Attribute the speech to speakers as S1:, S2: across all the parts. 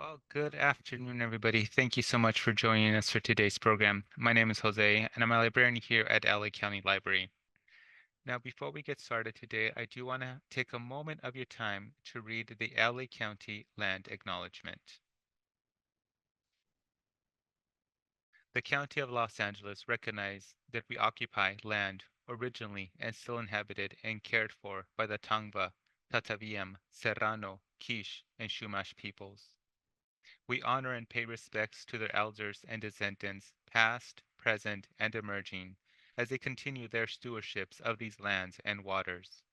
S1: Well, good afternoon, everybody. Thank you so much for joining us for today's program. My name is Jose, and I'm a librarian here at LA County Library. Now, before we get started today, I do want to take a moment of your time to read the LA County Land Acknowledgement. The County of Los Angeles recognizes that we occupy land originally and still inhabited and cared for by the Tangva, Tataviam, Serrano, Quiche, and Chumash peoples. We honor and pay respects to their elders and descendants, past, present, and emerging, as they continue their stewardships of these lands and waters.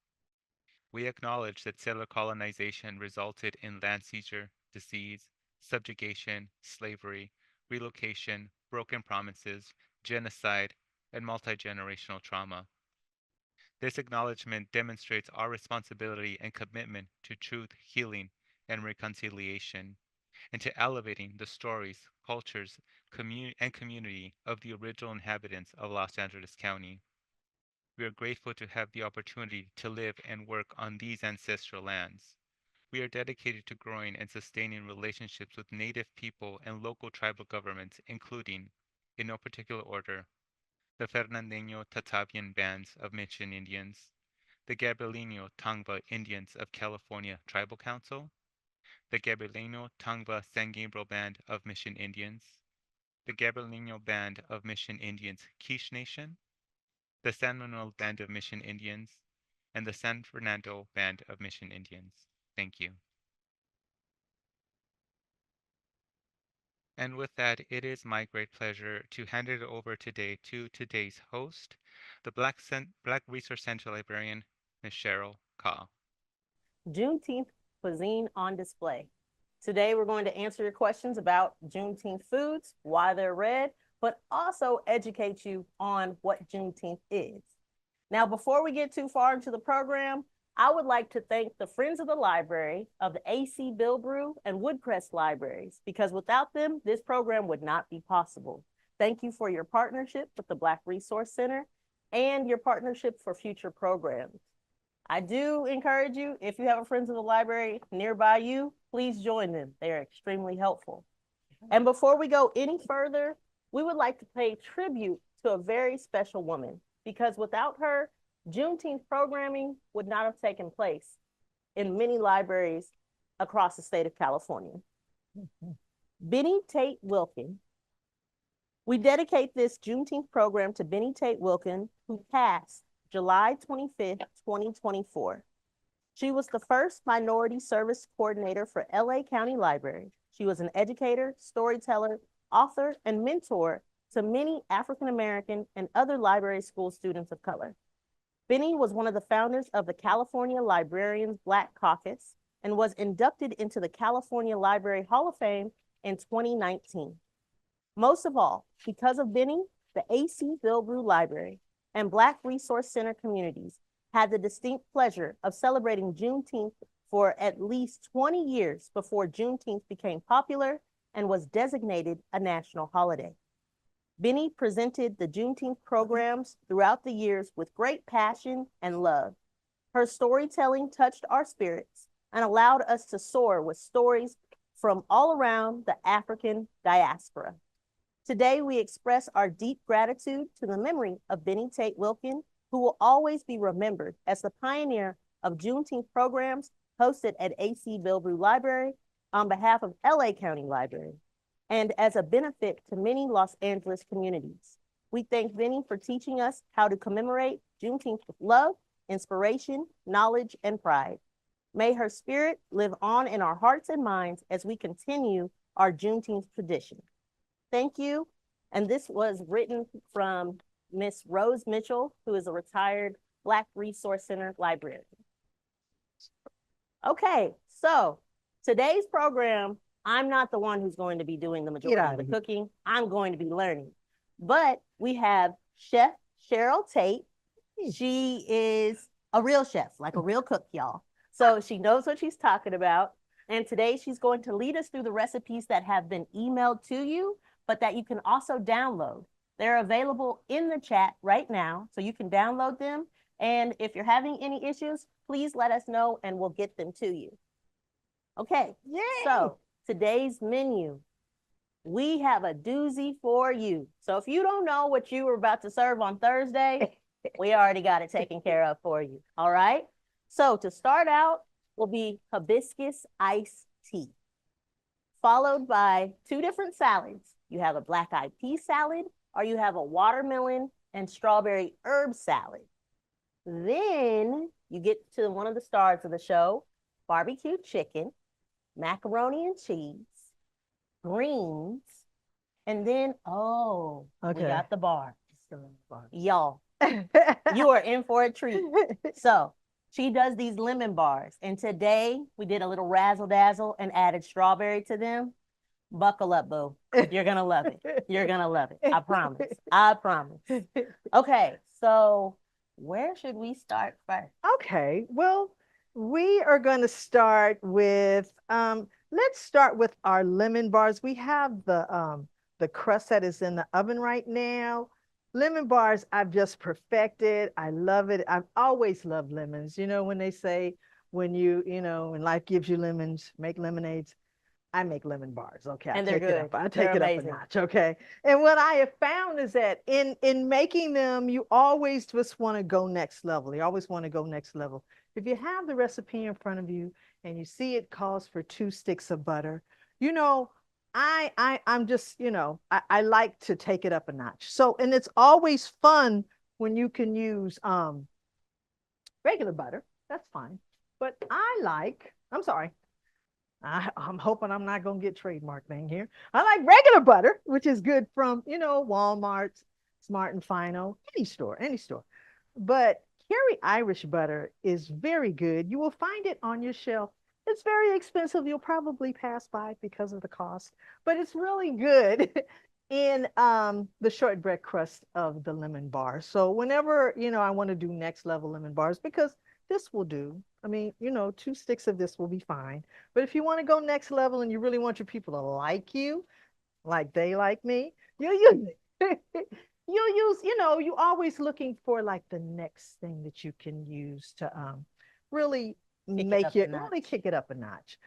S1: We acknowledge that settler colonization resulted in land seizure, disease, subjugation, slavery, relocation, broken promises, genocide, and multi-generational trauma. This acknowledgement demonstrates our responsibility and commitment to truth, healing, and reconciliation, and to elevating the stories, cultures, and community of the original inhabitants of Los Angeles County. We are grateful to have the opportunity to live and work on these ancestral lands. We are dedicated to growing and sustaining relationships with Native people and local tribal governments, including, in no particular order, the Fernandino Tatavian bands of Mission Indians, the Gabrielino Tangva Indians of California Tribal Council, the Gabrielino Tangva Sanguine Band of Mission Indians, the Gabrielino Band of Mission Indians Quiche Nation, the San Manuel Band of Mission Indians, and the San Fernando Band of Mission Indians. Thank you. And with that, it is my great pleasure to hand it over today to today's host, the Black Resource Center librarian, Ms. Cheryl Kaw.
S2: Juneteenth Cuisine on display. Today, we're going to answer your questions about Juneteenth foods, why they're red, but also educate you on what Juneteenth is. Now, before we get too far into the program, I would like to thank the Friends of the Library of the AC Brough and Woodcrest Libraries, because without them, this program would not be possible. Thank you for your partnership with the Black Resource Center and your partnership for future programs. I do encourage you, if you have a Friends of the Library nearby you, please join them. They are extremely helpful. And before we go any further, we would like to pay tribute to a very special woman, because without her, Juneteenth programming would not have taken place in many libraries across the state of California. Benny Tate Wilkin. We dedicate this Juneteenth program to Benny Tate Wilkin, who passed July 25th, 2024. She was the first minority service coordinator for LA County Library. She was an educator, storyteller, author, and mentor to many African-American and other library school students of color. Benny was one of the founders of the California Librarians Black Caucus and was inducted into the California Library Hall of Fame in 2019. Most of all, because of Benny, the AC Brough Library and Black Resource Center communities had the distinct pleasure of celebrating Juneteenth for at least 20 years before Juneteenth became popular and was designated a national holiday. Benny presented the Juneteenth programs throughout the years with great passion and love. Her storytelling touched our spirits and allowed us to soar with stories from all around the African diaspora. Today, we express our deep gratitude to the memory of Benny Tate Wilkin, who will always be remembered as the pioneer of Juneteenth programs hosted at AC Brough Library on behalf of LA County Library, and as a benefit to many Los Angeles communities. We thank Benny for teaching us how to commemorate Juneteenth with love, inspiration, knowledge, and pride. May her spirit live on in our hearts and minds as we continue our Juneteenth tradition. Thank you. And this was written from Miss Rose Mitchell, who is a retired Black Resource Center librarian. Okay, so today's program, I'm not the one who's going to be doing the majority of the cooking. I'm going to be learning. But we have Chef Cheryl Tate. She is a real chef, like a real cook, y'all. So she knows what she's talking about. And today she's going to lead us through the recipes that have been emailed to you, but that you can also download. They're available in the chat right now, so you can download them. And if you're having any issues, please let us know and we'll get them to you. Okay, so today's menu, we have a doozy for you. So if you don't know what you were about to serve on Thursday, we already got it taken care of for you. All right. So to start out will be hibiscus iced tea, followed by two different salads. You have a black eyed pea salad, or you have a watermelon and strawberry herb salad. Then you get to one of the stars of the show, barbecue chicken, macaroni and cheese, greens, and then, we got the bar. Y'all, you are in for a treat. So she does these lemon bars. And today we did a little razzle dazzle and added strawberry to them. Buckle up, boo. You're going to love it. You're going to love it. I promise. I promise. Okay. So where should we start first?
S3: Okay. Well, we are going to start with, let's start with our lemon bars. We have the crust that is in the oven right now. Lemon bars, I've just perfected. I love it. I've always loved lemons. You know, when they say, when when life gives you lemons, make lemonades. I make lemon bars. Okay.
S2: And they're good.
S3: I take it up a notch. Okay. And what I have found is that in making them, you always just want to go next level. You always want to go next level. If you have the recipe in front of you and you see it calls for 2 sticks of butter, I'm just, I like to take it up a notch. So, and it's always fun when you can use regular butter. That's fine. But I'm sorry. I'm hoping I'm not going to get trademark thing here. I like regular butter, which is good from, Walmart, Smart and Final, any store. But Kerry Irish butter is very good. You will find it on your shelf. It's very expensive. You'll probably pass by because of the cost, but it's really good in the shortbread crust of the lemon bar. So whenever, I want to do next level lemon bars, because this will do. I mean, 2 sticks of this will be fine. But if you want to go next level and you really want your people to like you, like they like me, you use, you always looking for like the next thing that you can use to really really kick it up a notch.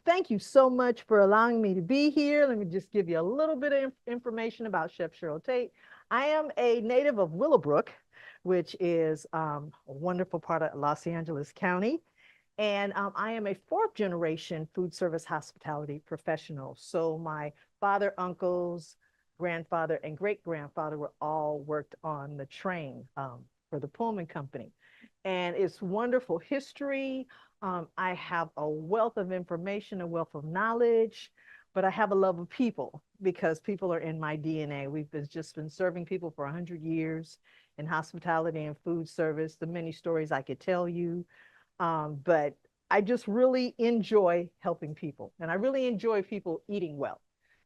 S3: Thank you so much for allowing me to be here. Let me just give you a little bit of information about Chef Cheryl Tate. I am a native of Willowbrook, which is a wonderful part of Los Angeles County. And I am a 4th generation food service hospitality professional. So my father, uncles, grandfather, and great-grandfather were all worked on the train for the Pullman Company. And it's wonderful history. I have a wealth of information, a wealth of knowledge, but I have a love of people because people are in my DNA. We've just been serving people for 100 years in hospitality and food service, the many stories I could tell you. But I just really enjoy helping people, and I really enjoy people eating well.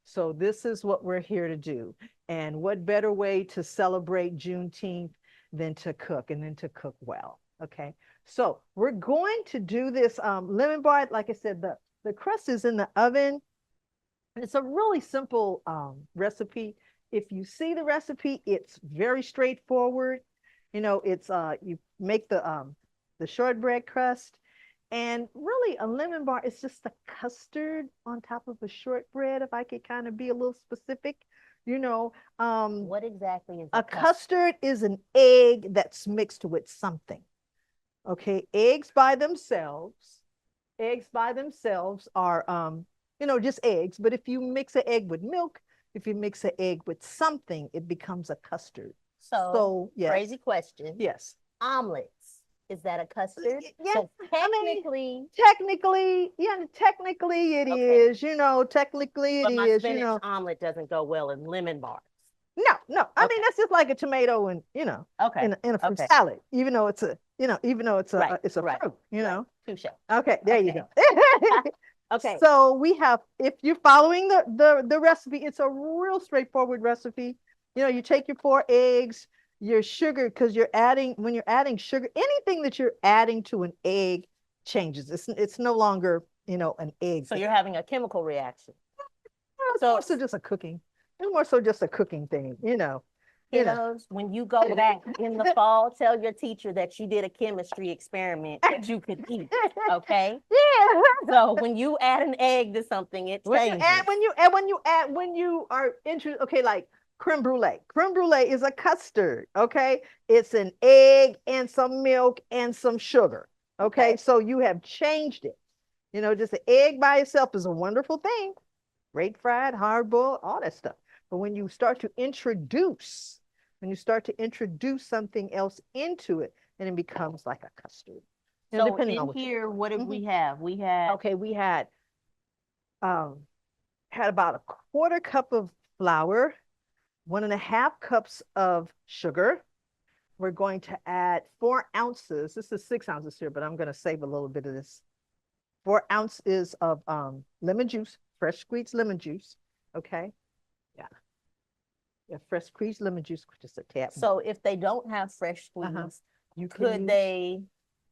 S3: So this is what we're here to do. And what better way to celebrate Juneteenth than to cook, and then to cook well. Okay, so we're going to do this lemon bar. Like I said, the crust is in the oven. It's a really simple recipe. If you see the recipe, it's very straightforward. It's you make the shortbread crust, and really a lemon bar is just a custard on top of a shortbread. If I could kind of be a little specific,
S2: what exactly is
S3: a custard? Is an egg that's mixed with something. Okay, eggs by themselves are just eggs. But if you mix an egg with milk, if you mix an egg with something, it becomes a custard.
S2: So yes. Crazy question.
S3: Yes.
S2: Omelets. Is that a custard?
S3: Yes.
S2: So technically,
S3: technically it is. Technically it is.
S2: But my spinach omelet doesn't go well in lemon bars.
S3: No. I mean, that's just like a tomato and in a fruit salad, even though it's a fruit.
S2: Touche.
S3: Okay, there you go.
S2: Okay.
S3: So we have, if you're following the recipe, it's a real straightforward recipe. You take your 4 eggs, your sugar, because when you're adding sugar, anything that you're adding to an egg changes. It's no longer, an egg.
S2: So you're having a chemical reaction.
S3: It's more so just a cooking thing, You know.
S2: Kiddos, when you go back in the fall, tell your teacher that you did a chemistry experiment that you could eat. Okay.
S3: Yeah.
S2: So when you add an egg to something, it changes.
S3: When you are interested, okay, like creme brulee. Creme brulee is a custard. Okay, it's an egg and some milk and some sugar. Okay, so you have changed it. You know, just an egg by itself is a wonderful thing. Great fried, hard boiled, all that stuff. But when you start to introduce something else into it, then it becomes like a custard.
S2: So depending on here, what did we have? We had
S3: we had about a quarter cup of flour, 1.5 cups of sugar. We're going to add 4 ounces. This is 6 ounces here, but I'm going to save a little bit of this. 4 ounces of lemon juice, fresh squeezed lemon juice. Okay. Yeah, fresh squeezed lemon juice, just a tap.
S2: So if they don't have fresh squeeze, could they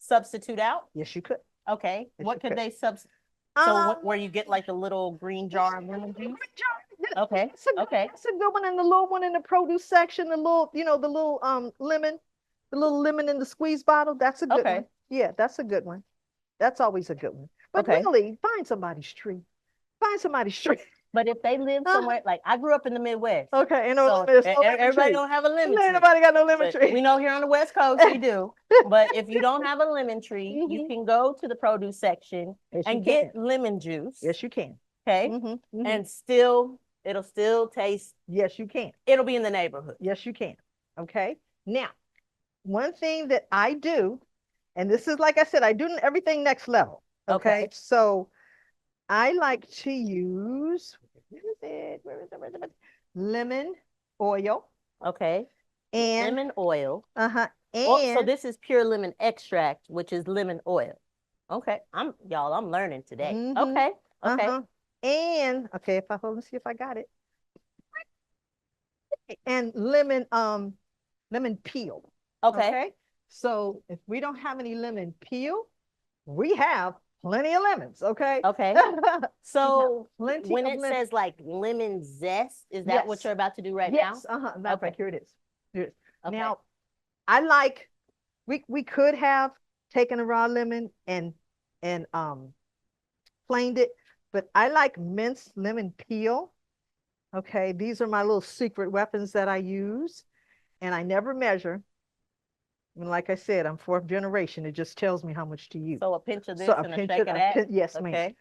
S2: substitute out?
S3: Yes, you could.
S2: Okay.
S3: Yes,
S2: what could they substitute? Where you get like a little green jar of lemon juice? Okay.
S3: That's a good one. And the little one in the produce section, the little lemon in the squeeze bottle. That's a good one. Yeah, that's a good one. That's always a good one. But really, find somebody's tree.
S2: But if they live somewhere, like I grew up in the Midwest.
S3: Okay,
S2: so everybody don't have a lemon tree.
S3: Nobody got no lemon tree.
S2: We know here on the West Coast we do. But if you don't have a lemon tree, you can go to the produce section and get lemon juice.
S3: Yes, you can.
S2: Okay. And it'll still taste.
S3: Yes, you can.
S2: It'll be in the neighborhood.
S3: Yes, you can. Okay. Now, one thing that I do, and this is like I said, I do everything next level. Okay. So I like to use, where is it? Lemon oil.
S2: Okay.
S3: And
S2: lemon oil.
S3: And
S2: so this is pure lemon extract, which is lemon oil. Okay. I'm learning today. Okay.
S3: And let's see if I got it. And lemon peel. Okay. So if we don't have any lemon peel, we have plenty of lemons. Okay.
S2: So when it says like lemon zest, is that what you're about to do right now?
S3: Okay. Here it is. Now, I like, we could have taken a raw lemon and planed it, but I like minced lemon peel. Okay, these are my little secret weapons that I use, and I never measure. And like I said, I'm 4th generation. It just tells me how much to use.
S2: So a pinch of this and a shake of that?
S3: Yes, ma'am.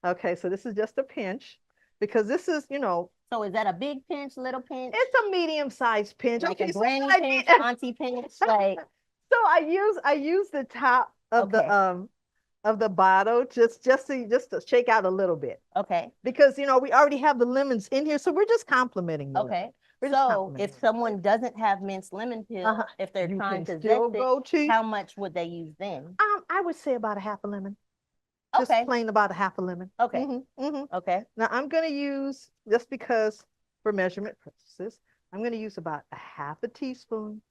S3: Okay, so this is just a pinch, because this is,
S2: So is that a big pinch, little pinch?
S3: It's a medium-sized pinch.
S2: Like a granny pinch, auntie pinch, like.
S3: So I use the top of the bottle just to shake out a little bit.
S2: Okay.
S3: Because we already have the lemons in here, so we're just complimenting them.
S2: Okay. So if someone doesn't have minced lemon peel, if they're trying to zest it, how much would they use then?
S3: I would say about a half a lemon.
S2: Okay.
S3: Just plain about a half a lemon.
S2: Okay. Okay.
S3: Now I'm gonna use, just because for measurement purposes, I'm gonna use about a half a teaspoon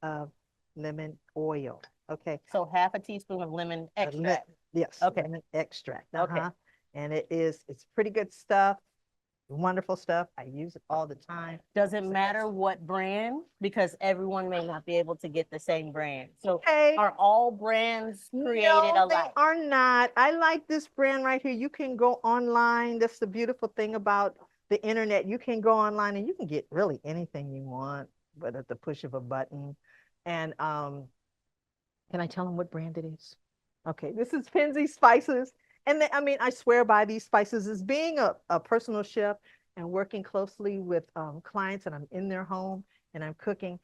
S3: of lemon oil. Okay.
S2: So half a teaspoon of lemon extract.
S3: Yes.
S2: Okay.
S3: Lemon extract.
S2: Okay.
S3: And it's pretty good stuff. Wonderful stuff. I use it all the time.
S2: Does it matter what brand? Because everyone may not be able to get the same brand. So are all brands created alike?
S3: They are not. I like this brand right here. You can go online. That's the beautiful thing about the internet. You can go online and you can get really anything you want, but at the push of a button. And can I tell them what brand it is? Okay, this is Penzi Spices. And I swear by these spices. As being a personal chef and working closely with clients, and I'm in their home and I'm cooking,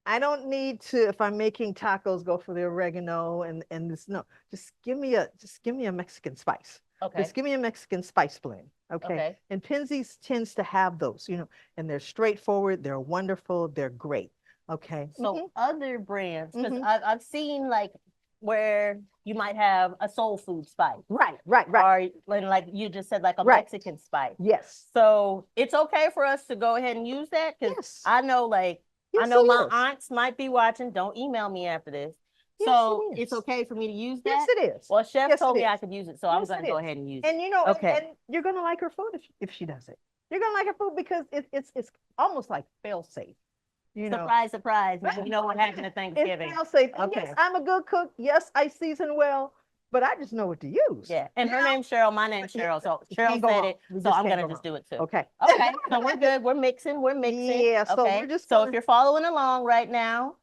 S3: I don't need to, if I'm making tacos, go for the oregano and this. No, just give me a Mexican spice.
S2: Okay.
S3: Just give me a Mexican spice blend. Okay. And Penzi's tends to have those, and they're straightforward, they're wonderful, they're great. Okay.
S2: So other brands, because I've seen like where you might have a soul food spice.
S3: Right.
S2: Or like you just said, like a Mexican spice.
S3: Yes.
S2: So it's okay for us to go ahead and use that? Because I know my aunts might be watching. Don't email me after this. Yes, so it's okay for me to use that?
S3: Yes, it is.
S2: Well, Chef told me I could use it, so I'm going to go ahead and use it.
S3: And and you're going to like her food if she does it. You're gonna like our food because it's almost like fail safe. You know,
S2: Surprise, surprise. You know what happened at
S3: it's
S2: Thanksgiving.
S3: fail safe.
S2: Okay.
S3: Yes, I'm a good cook. Yes, I season well, but I just know what to use.
S2: Yeah. And her name's Cheryl. My name's Cheryl. So Cheryl said it. So I'm gonna just do it too.
S3: Okay.
S2: Okay. So we're good. We're mixing. We're mixing.
S3: Yeah. So
S2: okay.
S3: we're just
S2: So if you're following along right now,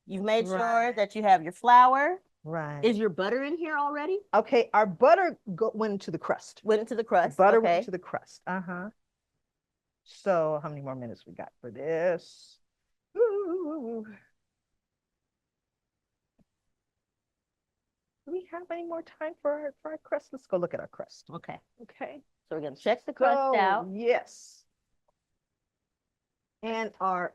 S2: you've made sure that you have your flour.
S3: Right.
S2: Is your butter in here already?
S3: Okay. Our butter went into the crust.
S2: Went into the crust.
S3: Butter went into the crust. So how many more minutes we got for this? Ooh. Do we have any more time for our crust? Let's go look at our crust.
S2: Okay.
S3: Okay.
S2: So we're gonna check the crust out.
S3: Yes. And our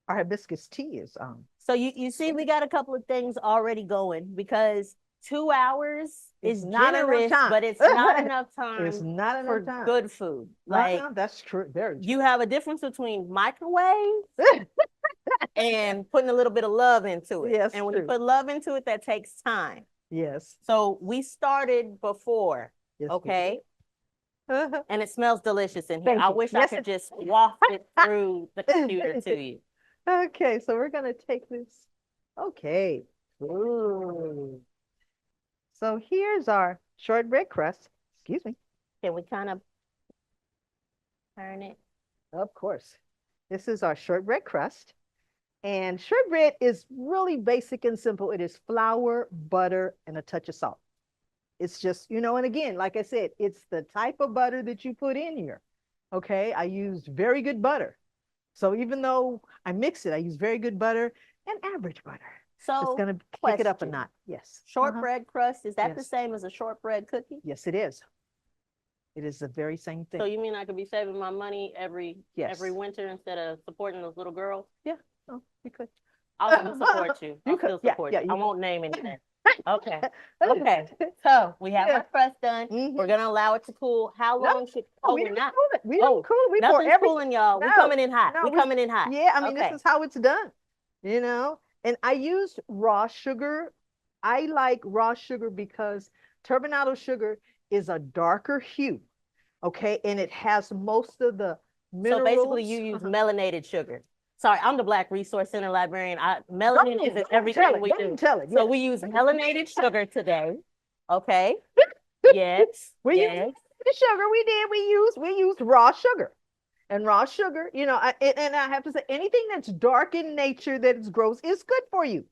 S3: hibiscus tea is
S2: So you see we got a couple of things already going because 2 hours is
S3: not
S2: generous,
S3: enough time.
S2: but it's not enough time
S3: it's not
S2: for
S3: enough time.
S2: good food. Like
S3: that's true. Very true.
S2: you have a difference between microwave and putting a little bit of love into it.
S3: Yes,
S2: and when
S3: true.
S2: you put love into it, that takes time.
S3: Yes.
S2: So we started before,
S3: Yes,
S2: okay?
S3: Uh-huh.
S2: And it smells delicious in here.
S3: Thank
S2: I
S3: you.
S2: wish
S3: Yes,
S2: I could just waft it through the computer to you.
S3: Okay, so we're gonna take this. Okay. Ooh. So here's our shortbread crust. Excuse me.
S2: Can we kind of turn it?
S3: Of course. This is our shortbread crust. And shortbread is really basic and simple. It is flour, butter, and a touch of salt. It's just, and again, like I said, it's the type of butter that you put in here. Okay, I used very good butter. So even though I mix it, I use very good butter and average butter.
S2: So
S3: it's going to kick it up a notch. Yes.
S2: Shortbread crust, is that the
S3: Yes.
S2: same as a shortbread cookie?
S3: Yes, it is. It is the very same thing.
S2: So you mean I could be saving my money every
S3: Yes.
S2: winter instead of supporting those little girls?
S3: Yeah, no, you could.
S2: I'll still support you. I'll still support you. I won't name anything. Okay. Okay. So we have our crust done. We're gonna allow it to cool. How long should?
S3: we don't cool it. We don't cool it. We pour
S2: nothing's cooling, y'all.
S3: No,
S2: We're coming in hot.
S3: no,
S2: We're coming in hot.
S3: Yeah, I mean, this is how it's done. And I used raw sugar. I like raw sugar because turbinado sugar is a darker hue. Okay, and it has most of the minerals.
S2: So basically, you use melanated sugar. Sorry, I'm the Black Resource Center librarian. Melanin is in everything we do. So we use melanated sugar today. Okay. Yes.
S3: We use the sugar we used raw sugar. And raw sugar, and I have to say, anything that's dark in nature that is gross is good for you.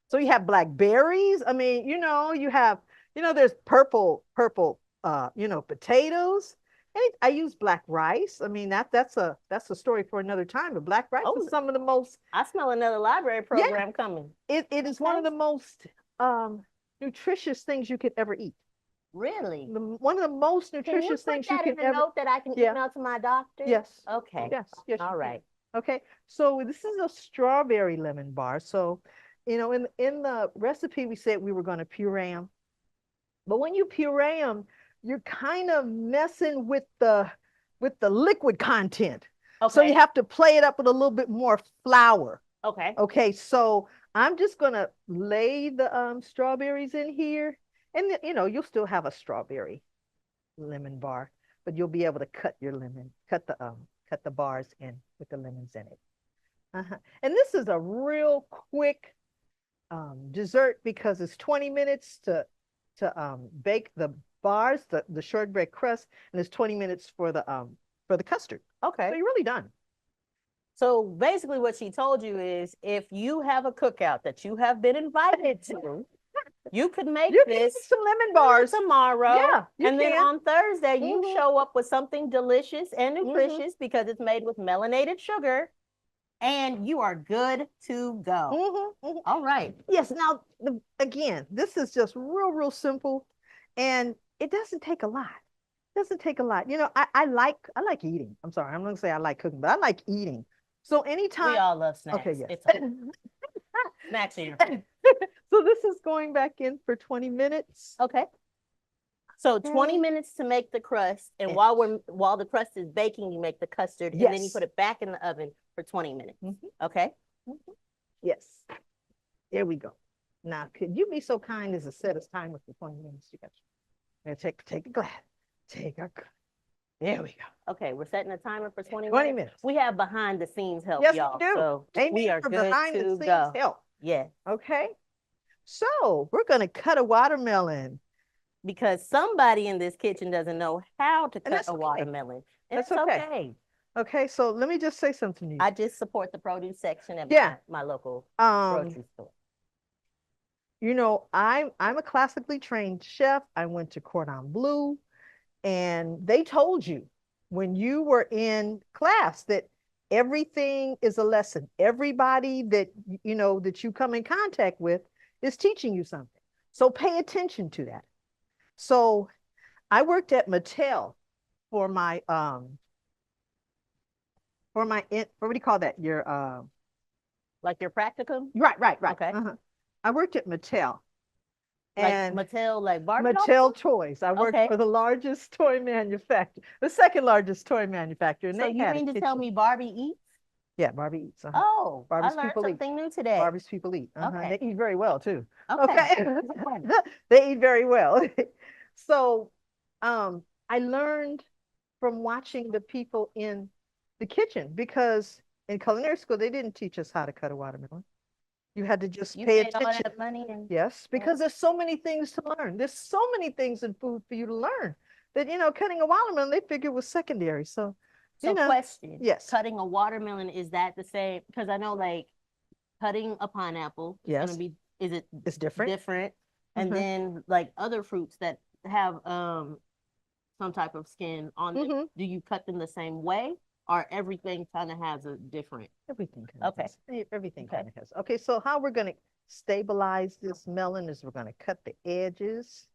S3: So you have blackberries. I mean, you have, there's purple, potatoes. And I use black rice. I mean, that's a story for another time. But black rice is some of the most.
S2: I smell another library program coming.
S3: It is one of the most nutritious things you could ever eat.
S2: Really?
S3: One of the most nutritious things you can ever.
S2: Note that I can email to my doctor?
S3: Yes.
S2: Okay.
S3: Yes.
S2: All right.
S3: Okay. So this is a strawberry lemon bar. So, in the recipe, we said we were going to puree them. But when you puree them, you're kind of messing with the liquid content. Okay. So you have to play it up with a little bit more flour.
S2: Okay.
S3: Okay. So I'm just going to lay the strawberries in here. And you'll still have a strawberry lemon bar, but you'll be able to cut the bars in with the lemons in it. And this is a real quick dessert because it's 20 minutes to bake the bars, the shortbread crust, and it's 20 minutes for the custard.
S2: Okay.
S3: So you're really done.
S2: So basically what she told you is if you have a cookout that you have been invited to, you could make this
S3: some lemon bars
S2: tomorrow.
S3: Yeah,
S2: and then on Thursday, you show up with something delicious and nutritious because it's made with melanated sugar and you are good to go. All right.
S3: Yes. Now, again, this is just real simple and it doesn't take a lot. I like eating. I'm sorry. I'm going to say I like cooking, but I like eating. So anytime.
S2: We all love snacks.
S3: Okay, yes.
S2: It's snacks here.
S3: So this is going back in for 20 minutes.
S2: Okay. So 20 minutes to make the crust. And while the crust is baking, you make the custard. And then you put it back in the oven for 20 minutes. Okay.
S3: Yes. There we go. Now, could you be so kind as to set us time with the 20 minutes you got? Take a glass. Take a, there we go.
S2: Okay, we're setting a timer for 20
S3: 20
S2: minutes.
S3: minutes.
S2: We have behind the scenes help,
S3: Yes,
S2: y'all.
S3: we do.
S2: So
S3: Amen
S2: we are
S3: for
S2: good
S3: behind the
S2: to
S3: scenes
S2: go.
S3: help.
S2: Yeah,
S3: Okay. So we're going to cut a watermelon.
S2: because somebody in this kitchen doesn't know how to
S3: And
S2: cut
S3: that's
S2: a
S3: okay.
S2: watermelon. And
S3: That's
S2: it's
S3: okay.
S2: okay.
S3: Okay, so let me just say something to you.
S2: I just support the produce section at
S3: Yeah.
S2: my local
S3: Um,
S2: grocery store.
S3: you know, I'm a classically trained chef. I went to Cordon Bleu, and they told you when you were in class that everything is a lesson. Everybody that you know that you come in contact with is teaching you something. So pay attention to that. So I worked at Mattel for my what do you call that? Your
S2: Like your practicum?
S3: right.
S2: Okay.
S3: I worked at Mattel.
S2: Like
S3: And
S2: Mattel, like Barbie dolls?
S3: Mattel Toys. I worked
S2: Okay.
S3: for the largest toy manufacturer, the second largest toy manufacturer. And
S2: So
S3: they
S2: you
S3: had a
S2: mean to tell
S3: kitchen.
S2: me Barbie eats?
S3: Yeah, Barbie eats.
S2: Oh, I
S3: Barbie's
S2: learned
S3: people eat.
S2: something new today.
S3: Barbie's people eat.
S2: Okay.
S3: They eat very well too.
S2: Okay.
S3: They eat very well. So I learned from watching the people in the kitchen because in culinary school they didn't teach us how to cut a watermelon. You had to just
S2: You
S3: pay
S2: paid all
S3: attention.
S2: that money and
S3: Yes, because there's so many things to learn. There's so many things in food for you to learn that, you know, cutting a watermelon, they figured was secondary. So,
S2: so
S3: you know,
S2: question.
S3: yes.
S2: Cutting a watermelon, is that the same? Because I know like cutting a pineapple is
S3: Yes.
S2: gonna be, is it
S3: It's different.
S2: different? And then like other fruits that have some type of skin on them, do you cut them the same way? Or everything kind of has a different?
S3: Everything kind of
S2: Okay.
S3: has. Everything
S2: Okay.
S3: kind of has. Okay, so how we're going to stabilize this melon is we're going to cut the edges.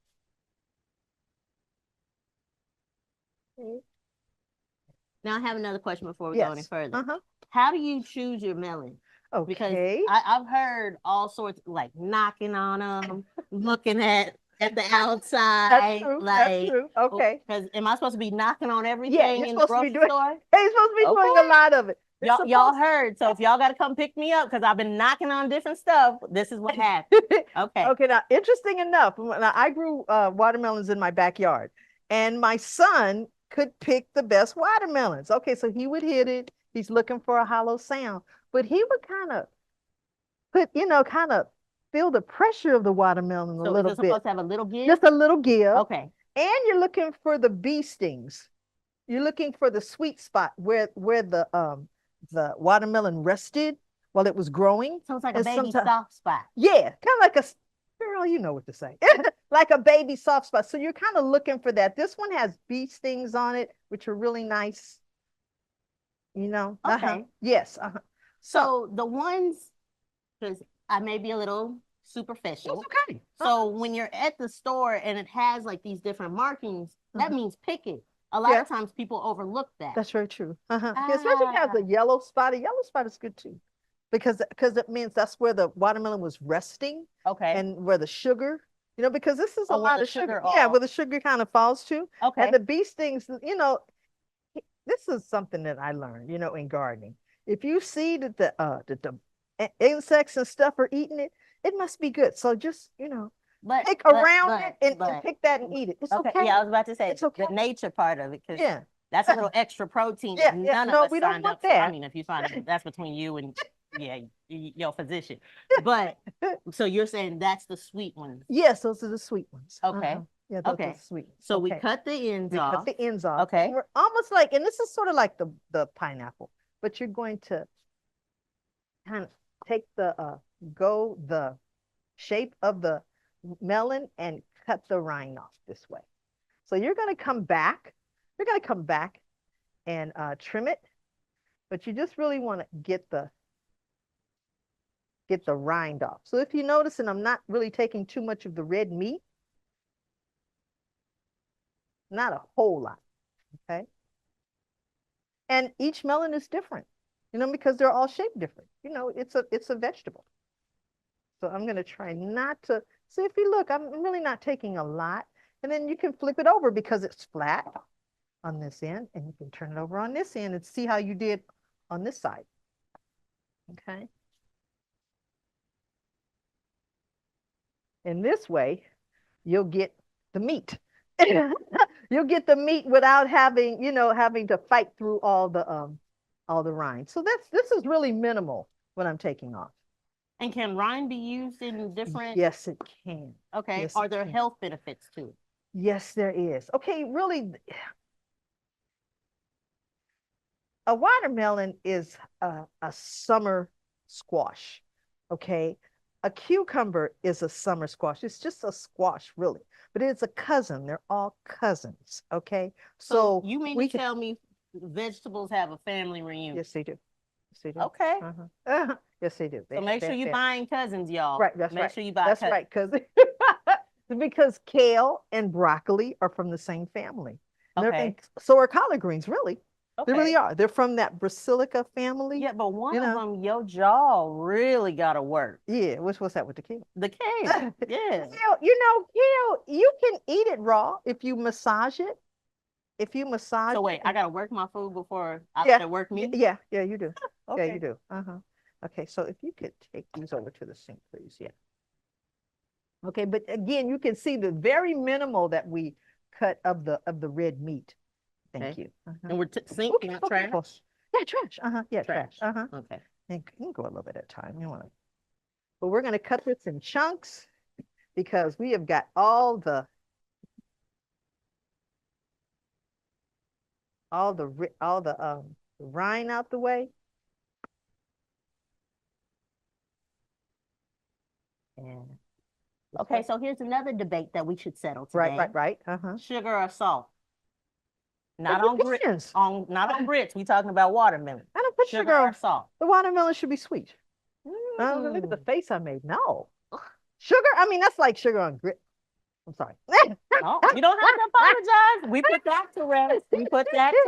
S2: Now I have another question before we go any
S3: Yes.
S2: further. How do you choose your melon? Because
S3: Okay.
S2: I've heard all sorts, like knocking on them, looking at the outside.
S3: That's true.
S2: Like,
S3: That's true. Okay.
S2: Because am I supposed to be knocking on
S3: Yeah,
S2: everything
S3: you're
S2: in the
S3: supposed to be
S2: grocery
S3: doing.
S2: store?
S3: Hey, you're supposed to be doing a
S2: Okay.
S3: lot of it.
S2: Y'all heard. So if y'all got to come pick me up because I've been knocking on different stuff, this is what happened. Okay.
S3: Okay. Now, interesting enough, now I grew watermelons in my backyard, and my son could pick the best watermelons. Okay, so he would hit it. He's looking for a hollow sound, but he would kind of put, you know, kind of feel the pressure of the watermelon a
S2: So
S3: little
S2: is it
S3: bit.
S2: supposed to have a little give?
S3: Just a little give.
S2: Okay.
S3: And you're looking for the bee stings. You're looking for the sweet spot where the watermelon rested while it was growing.
S2: So it's like a baby soft spot.
S3: Yeah, kind of like a girl, you know what to say. Like a baby soft spot. So you're kind of looking for that. This one has bee stings on it, which are really nice. You know?
S2: Okay.
S3: Yes.
S2: So the ones, because I may be a little superficial.
S3: It's okay.
S2: So when you're at the store and it has like these different markings, that means pick it. A lot of times people overlook that.
S3: That's very true. Especially if it has a yellow spot. A yellow spot is good too. Because it means that's where the watermelon was resting.
S2: Okay.
S3: And where the sugar, you know, because this is a lot of sugar.
S2: Off.
S3: Yeah, where the sugar kind of falls to.
S2: Okay.
S3: And the bee stings, you know, this is something that I learned, you know, in gardening. If you see that the insects and stuff are eating it, it must be good. So just, you know, pick around it and pick that and eat it. It's okay.
S2: Yeah, I was about to say
S3: it's okay.
S2: The nature part of it, because
S3: yeah,
S2: that's a little extra protein.
S3: Yeah,
S2: None
S3: no,
S2: of us
S3: we don't
S2: signed
S3: want
S2: up for.
S3: that.
S2: I mean, if you find it, that's between you and your physician. But so you're saying that's the sweet ones?
S3: Yes, those are the sweet ones.
S2: Okay.
S3: Yeah, those are the sweet ones.
S2: So we cut the ends off.
S3: Cut the ends off.
S2: Okay.
S3: We're almost like, and this is sort of like the pineapple, but you're going to kind of take the shape of the melon and cut the rind off this way. So you're going to come back. You're going to come back and trim it, but you just really want to get the rind off. So if you notice, and I'm not really taking too much of the red meat, not a whole lot, okay? And each melon is different, you know, because they're all shaped different. You know, it's a vegetable. So I'm going to try not to, see if you look, I'm really not taking a lot. And then you can flip it over because it's flat on this end, and you can turn it over on this end and see how you did on this side. Okay. And this way, you'll get the meat. you'll get the meat without having, having to fight through all the rind. So this is really minimal what I'm taking off.
S2: And can rind be used in different?
S3: Yes, it can.
S2: Okay.
S3: Yes,
S2: Are there health benefits to it?
S3: Yes, there is. Okay, really, a watermelon is a summer squash. Okay, a cucumber is a summer squash. It's just a squash, really, but it's a cousin. They're all cousins. Okay,
S2: so you mean to tell me vegetables have a family reunion?
S3: Yes, they do. Yes, they do.
S2: Okay.
S3: Yes, they do.
S2: So make sure you're buying cousins, y'all.
S3: Right. That's right.
S2: Make sure you buy.
S3: That's right, cousin. Because kale and broccoli are from the same family.
S2: Okay.
S3: So are collard greens, really.
S2: Okay.
S3: They really are. They're from that Brassica family.
S2: Yeah, but one of them, your jaw really got to work.
S3: Yeah, what's that with the kale?
S2: The kale, yeah.
S3: Kale, kale, you can eat it raw if you massage it. If you massage.
S2: So wait, I got to work my food before I let it work me?
S3: Yeah, you do.
S2: Okay.
S3: Yeah, you do. Okay, so if you could take these over to the sink, please. Yeah. Okay, but again, you can see the very minimal that we cut of the red meat. Thank you.
S2: And we're sink, not trash?
S3: Yeah, trash. Yeah, trash.
S2: Okay.
S3: And you can go a little bit at a time. You want to, but we're going to cut this in chunks because we have got all the rind out the way. And
S2: okay, so here's another debate that we should settle today.
S3: Right.
S2: Sugar or salt? Not on grits. Not on grits. We talking about watermelon.
S3: I don't put sugar
S2: or salt.
S3: The watermelon should be sweet. Look at the face I made. No. Sugar? I mean, that's like sugar on grit. I'm sorry.
S2: Oh, you don't have to apologize. We put that to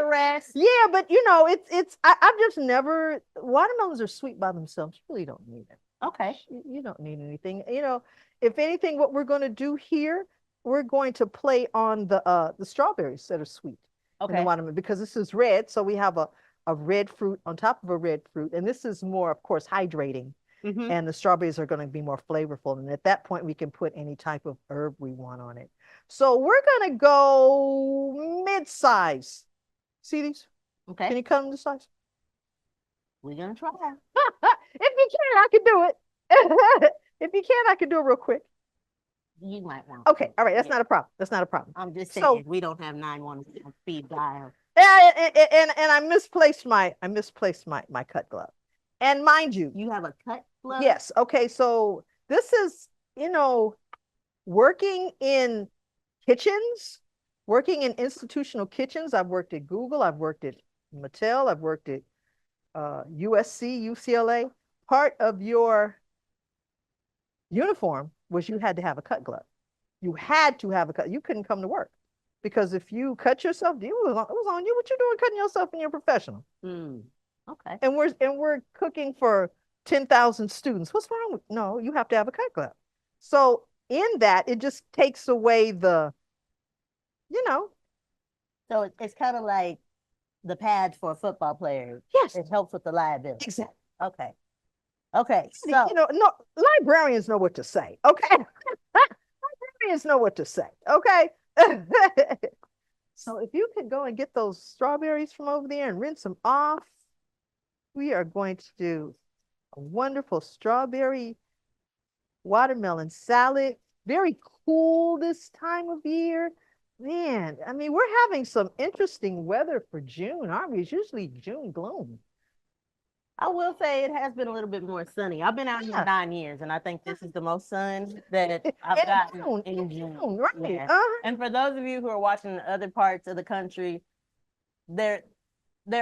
S2: rest.
S3: Yeah, but I've just never, watermelons are sweet by themselves. You really don't need it.
S2: Okay.
S3: You don't need anything. If anything, what we're going to do here, we're going to play on the strawberries that are sweet. Okay. In the watermelon, because this is red, so we have a red fruit on top of a red fruit, and this is more, of course, hydrating. And the strawberries are going to be more flavorful. And at that point, we can put any type of herb we want on it. So we're going to go mid-size. See these?
S2: Okay.
S3: Can you cut them to size?
S2: We're going to try.
S3: If you can, I can do it. If you can, I can do it real quick.
S2: You might want.
S3: Okay. All right. That's not a problem. That's not a problem.
S2: I'm just saying, we don't have 911 speed dial.
S3: And I misplaced my cut glove. And mind you,
S2: you have a cut glove?
S3: Yes. Okay. So this is, working in kitchens, working in institutional kitchens. I've worked at Google. I've worked at Mattel. I've worked at USC, UCLA. Part of your uniform was you had to have a cut glove. You had to have a cut. You couldn't come to work because if you cut yourself, it was on you. What you doing cutting yourself in your professional?
S2: Okay.
S3: And we're cooking for 10,000 students. What's wrong with? No, you have to have a cut glove. So in that, it just takes away the.
S2: So it's kind of like the pads for a football player.
S3: Yes.
S2: It helps with the liability.
S3: Exactly.
S2: Okay. So
S3: no, librarians know what to say. Okay. Librarians know what to say. Okay. So if you could go and get those strawberries from over there and rinse them off, we are going to do a wonderful strawberry watermelon salad. Very cool this time of year. Man, I mean, we're having some interesting weather for June, aren't we? It's usually June gloom.
S2: I will say it has been a little bit more sunny. I've been out here 9 years, and I think this is the most sun that I've gotten in June.
S3: Right.
S2: Yeah. And for those of you who are watching in other parts of the country, there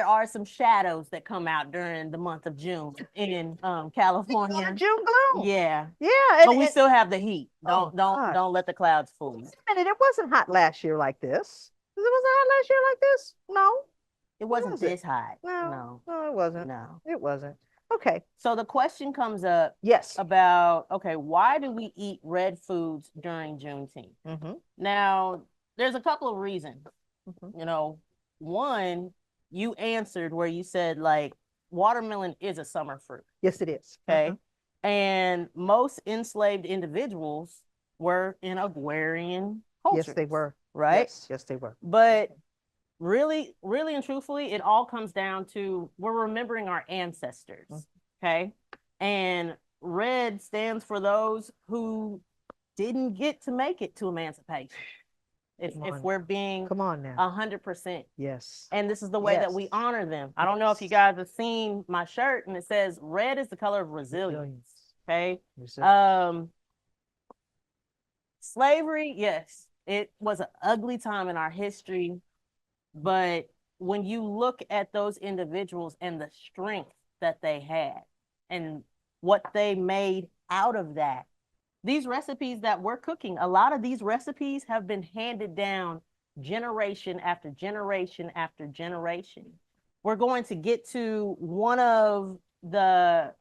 S2: are some shadows that come out during the month of June in California.
S3: June gloom.
S2: Yeah.
S3: Yeah.
S2: But we still have the heat. Don't let the clouds fool you.
S3: And it wasn't hot last year like this. Was it hot last year like this? No.
S2: It wasn't this hot.
S3: No, it wasn't.
S2: No.
S3: It wasn't. Okay.
S2: So the question comes up
S3: yes.
S2: about, why do we eat red foods during Juneteenth? Now, there's a couple of reasons. One, you answered where you said, watermelon is a summer fruit.
S3: Yes, it is.
S2: Okay. And most enslaved individuals were in agrarian cultures.
S3: Yes, they were.
S2: Right?
S3: Yes, they were.
S2: But really, really and truthfully, it all comes down to we're remembering our ancestors. Okay. And red stands for those who didn't get to make it to emancipation. If we're being
S3: come on now
S2: 100%.
S3: Yes.
S2: And this is the way that we honor them. I don't know if you guys have seen my shirt, and it says red is the color of resilience. Okay. Slavery, yes, it was an ugly time in our history, but when you look at those individuals and the strength that they had and what they made out of that, these recipes that we're cooking, a lot of these recipes have been handed down generation after generation after generation. We're going to get to one of the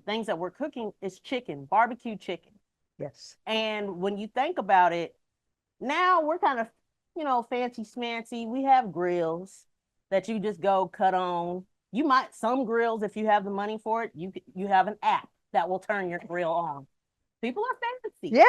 S2: things that we're cooking is chicken, barbecue chicken.
S3: Yes.
S2: And when you think about it, now we're kind of, fancy smancy. We have grills that you just go cut on. You might, some grills, if you have the money for it, you have an app that will turn your grill on. People are fancy.
S3: Yeah,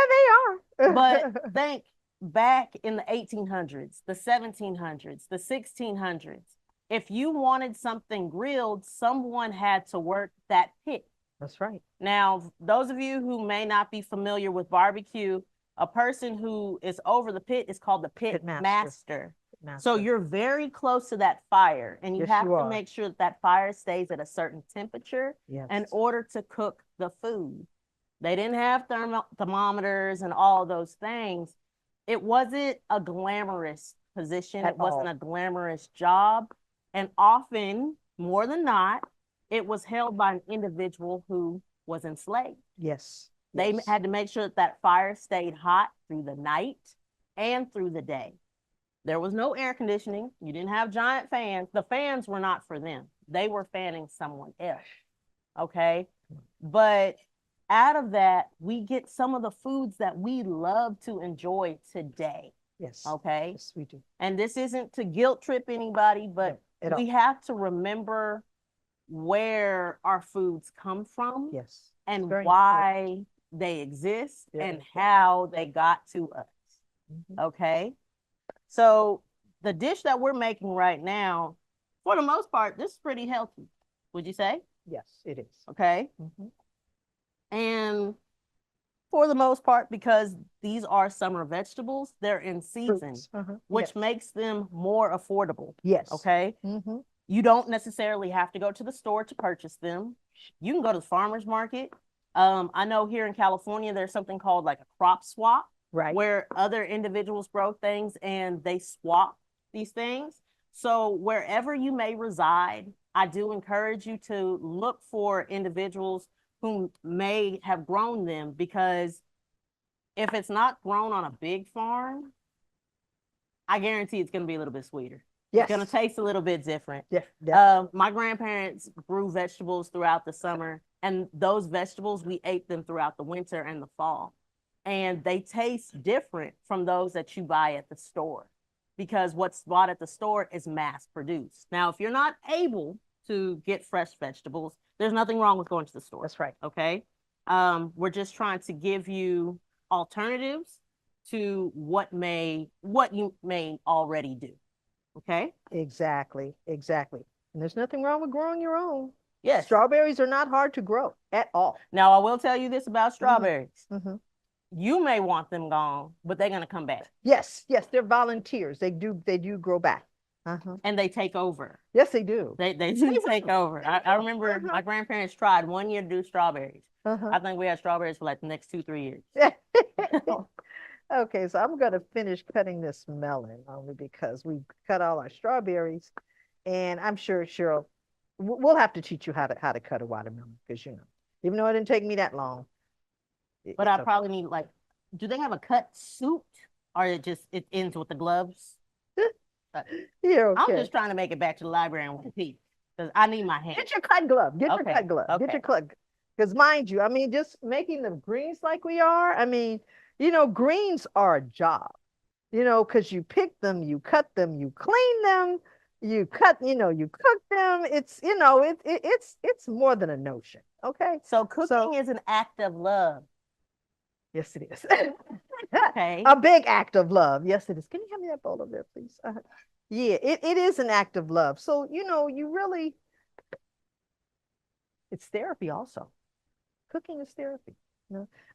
S3: they are.
S2: But think back in the 1800s, the 1700s, the 1600s. If you wanted something grilled, someone had to work that pit.
S3: That's right.
S2: Now, those of you who may not be familiar with barbecue, a person who is over the pit is called the pit master. So you're very close to that fire, and you have to make sure that fire stays at a certain temperature in order to cook the food. They didn't have thermometers and all those things. It wasn't a glamorous position. It wasn't a glamorous job. And often, more than not, it was held by an individual who was enslaved.
S3: Yes.
S2: They had to make sure that that fire stayed hot through the night and through the day. There was no air conditioning. You didn't have giant fans. The fans were not for them. They were fanning someone else. Okay. But out of that, we get some of the foods that we love to enjoy today.
S3: Yes.
S2: Okay.
S3: Yes, we do.
S2: And this isn't to guilt trip anybody, but we have to remember where our foods come from.
S3: Yes.
S2: And why they exist and how they got to us. Okay. So the dish that we're making right now, for the most part, this is pretty healthy. Would you say?
S3: Yes, it is.
S2: Okay. And for the most part, because these are summer vegetables, they're in season, which makes them more affordable.
S3: Yes.
S2: Okay. You don't necessarily have to go to the store to purchase them. You can go to the farmer's market. I know here in California, there's something called like a crop swap, where other individuals grow things and they swap these things. So wherever you may reside, I do encourage you to look for individuals who may have grown them, because if it's not grown on a big farm, I guarantee it's going to be a little bit sweeter. It's going to taste a little bit different. My grandparents grew vegetables throughout the summer, and those vegetables, we ate them throughout the winter and the fall. And they taste different from those that you buy at the store, because what's bought at the store is mass produced. Now, if you're not able to get fresh vegetables, there's nothing wrong with going to the store.
S3: That's right.
S2: Okay. We're just trying to give you alternatives to what you may already do. Okay.
S3: Exactly. And there's nothing wrong with growing your own.
S2: Yes.
S3: Strawberries are not hard to grow at all.
S2: Now, I will tell you this about strawberries. You may want them gone, but they're going to come back.
S3: Yes. They're volunteers. They do grow back.
S2: And they take over.
S3: Yes, they do.
S2: They do take over. I remember my grandparents tried 1 year to do strawberries. I think we had strawberries for like the next 2-3 years.
S3: Okay, so I'm going to finish cutting this melon, only because we cut all our strawberries, and I'm sure Cheryl, we'll have to teach you how to cut a watermelon, because even though it didn't take me that long.
S2: But I probably need, like, do they have a cut suit, or it ends with the gloves?
S3: Yeah, okay.
S2: I'm just trying to make it back to the library in one piece, because I need my hand.
S3: Get your cut glove. Get your cut glove.
S2: Okay.
S3: Get your cut. Because mind you, I mean, just making the greens like we are, I mean, greens are a job, because you pick them, you cut them, you clean them, you cut, you cook them. It's, it's more than a notion. Okay.
S2: So cooking is an act of love.
S3: Yes, it is.
S2: Okay.
S3: A big act of love. Yes, it is. Can you hand me that bowl over there, please? Yeah, it is an act of love. So, you really, it's therapy also. Cooking is therapy.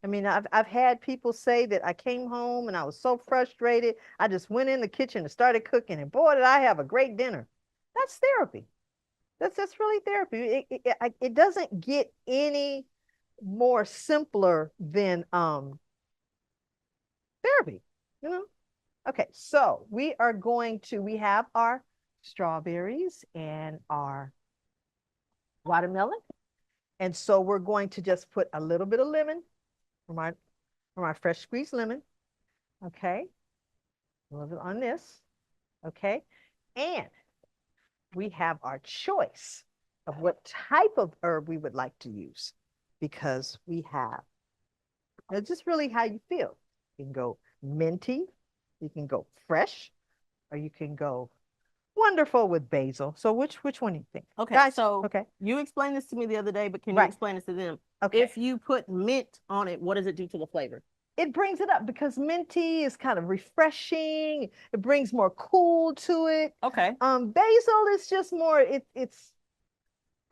S3: I mean, I've had people say that I came home and I was so frustrated. I just went in the kitchen and started cooking, and boy, did I have a great dinner. That's therapy. That's really therapy. It doesn't get any more simpler than therapy, you know? Okay, so we have our strawberries and our watermelon. And so we're going to just put a little bit of lemon from our fresh squeezed lemon. Okay, a little bit on this. Okay, and we have our choice of what type of herb we would like to use, because we have, it's just really how you feel. You can go minty, you can go fresh, or you can go wonderful with basil. So which one do you think?
S2: Okay,
S3: Guys,
S2: so
S3: okay.
S2: you explained this to me the other day, but can you
S3: Right.
S2: explain this to them?
S3: Okay.
S2: If you put mint on it, what does it do to the flavor?
S3: It brings it up because minty is kind of refreshing. It brings more cool to it.
S2: Okay.
S3: Basil is just more, it's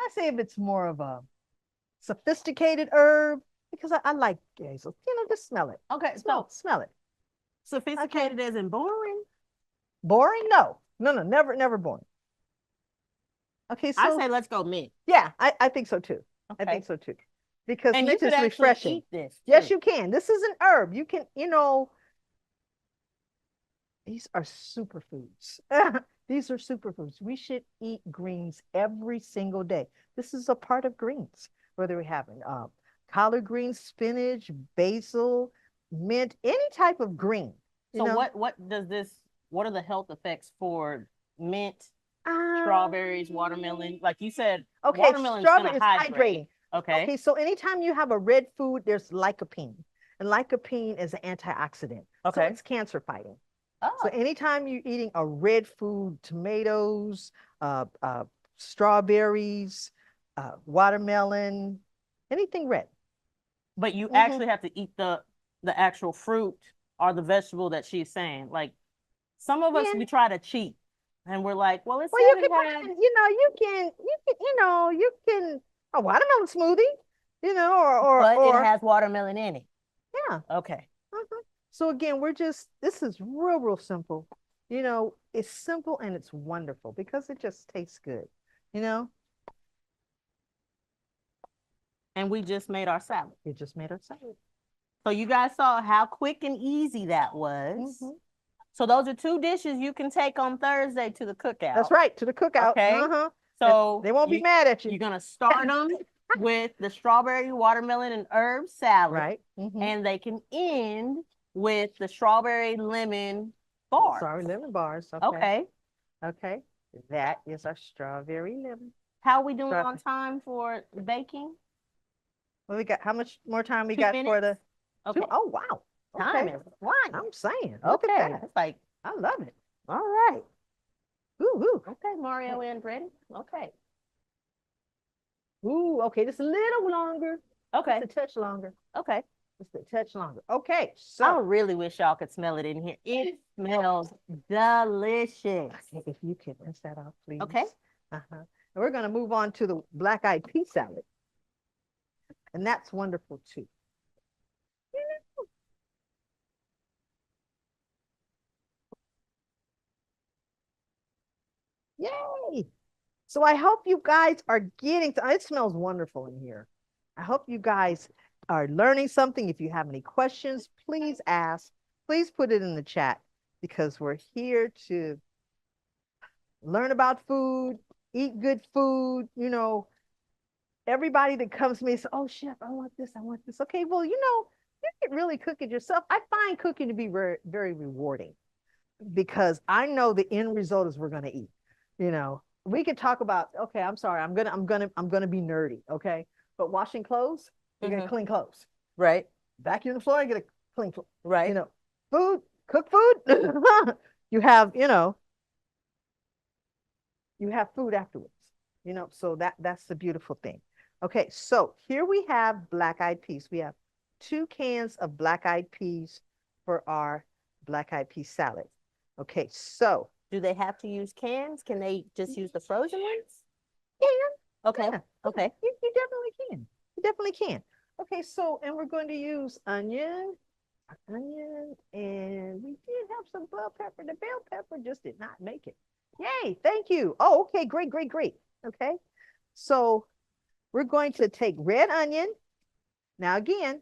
S3: I say if it's more of a sophisticated herb, because I like basil. Just smell it.
S2: Okay,
S3: Smell it.
S2: sophisticated as in boring?
S3: Boring? No. Never boring. Okay, so
S2: I say let's go mint.
S3: yeah, I think so too. I
S2: Okay.
S3: think so too. Because
S2: And you
S3: mint
S2: could
S3: is
S2: actually
S3: refreshing.
S2: eat this
S3: Yes,
S2: too.
S3: you can. This is an herb. You can, these are superfoods. These are superfoods. We should eat greens every single day. This is a part of greens, whether we're having collard greens, spinach, basil, mint, any type of green.
S2: So what are the health effects for mint,
S3: Um,
S2: strawberries, watermelon? Like you said,
S3: Okay,
S2: watermelon's
S3: strawberry
S2: gonna
S3: is
S2: hydrate.
S3: hydrating.
S2: Okay.
S3: Okay, so anytime you have a red food, there's lycopene. And lycopene is an antioxidant. So
S2: Okay.
S3: it's cancer fighting.
S2: Oh.
S3: So anytime you're eating a red food, tomatoes, strawberries, watermelon, anything red.
S2: But you actually have to eat the actual fruit or the vegetable that she's saying. Like some of us,
S3: Yeah.
S2: we try to cheat, and we're like, well, it's
S3: Well, you can put in, you can a watermelon smoothie,
S2: but
S3: or
S2: it has watermelon in it.
S3: yeah.
S2: Okay.
S3: So again, this is real simple. It's simple and it's wonderful because it just tastes good, you know?
S2: And we just made our salad.
S3: It just made our salad.
S2: So you guys saw how quick and easy that was. So those are two dishes you can take on Thursday to the cookout.
S3: That's right, to the cookout.
S2: Okay. So
S3: they won't be mad at you.
S2: You're gonna start them with the strawberry, watermelon, and herb salad.
S3: Right.
S2: And they can end with the strawberry lemon bars.
S3: Sorry, lemon bars.
S2: Okay.
S3: Okay. That is our strawberry lemon.
S2: How are we doing on time for baking?
S3: Well, we got how much more time we
S2: 2
S3: got
S2: minutes?
S3: for the
S2: Okay.
S3: Oh wow.
S2: Time is flying.
S3: I'm saying. Look
S2: Okay.
S3: at that.
S2: It's like,
S3: I love it. All right. Ooh.
S2: okay, Mario and Brady. Okay.
S3: Ooh, okay. Just a little longer.
S2: Okay.
S3: Just a touch longer.
S2: Okay.
S3: Just a touch longer. Okay.
S2: I
S3: So
S2: really wish y'all could smell it in here. It smells delicious.
S3: if you could rinse that off, please.
S2: Okay.
S3: And we're going to move on to the black-eyed pea salad. And that's wonderful too. Yay! So I hope you guys are getting to, it smells wonderful in here. I hope you guys are learning something. If you have any questions, please ask. Please put it in the chat because we're here to learn about food, eat good food. Everybody that comes to me says, oh, chef, I want this, I want this. Okay, well, you can really cook it yourself. I find cooking to be very, very rewarding because I know the end result is we're going to eat. We could talk about, okay, I'm sorry, I'm gonna be nerdy, okay? But washing clothes, you're gonna clean clothes.
S2: Right.
S3: Vacuum the floor, you get a clean floor.
S2: Right.
S3: Food, cook food. you have food afterwards. So that's the beautiful thing. Okay, so here we have black-eyed peas. We have 2 cans of black-eyed peas for our black-eyed pea salad. Okay, so.
S2: Do they have to use cans? Can they just use the frozen ones?
S3: Yeah.
S2: Okay.
S3: Yeah.
S2: Okay.
S3: You definitely can. You definitely can. Okay, so, and we're going to use onion, and we did have some bell pepper. The bell pepper just did not make it. Yay, thank you. Oh, okay, great, great, great. Okay, so we're going to take red onion. Now, again,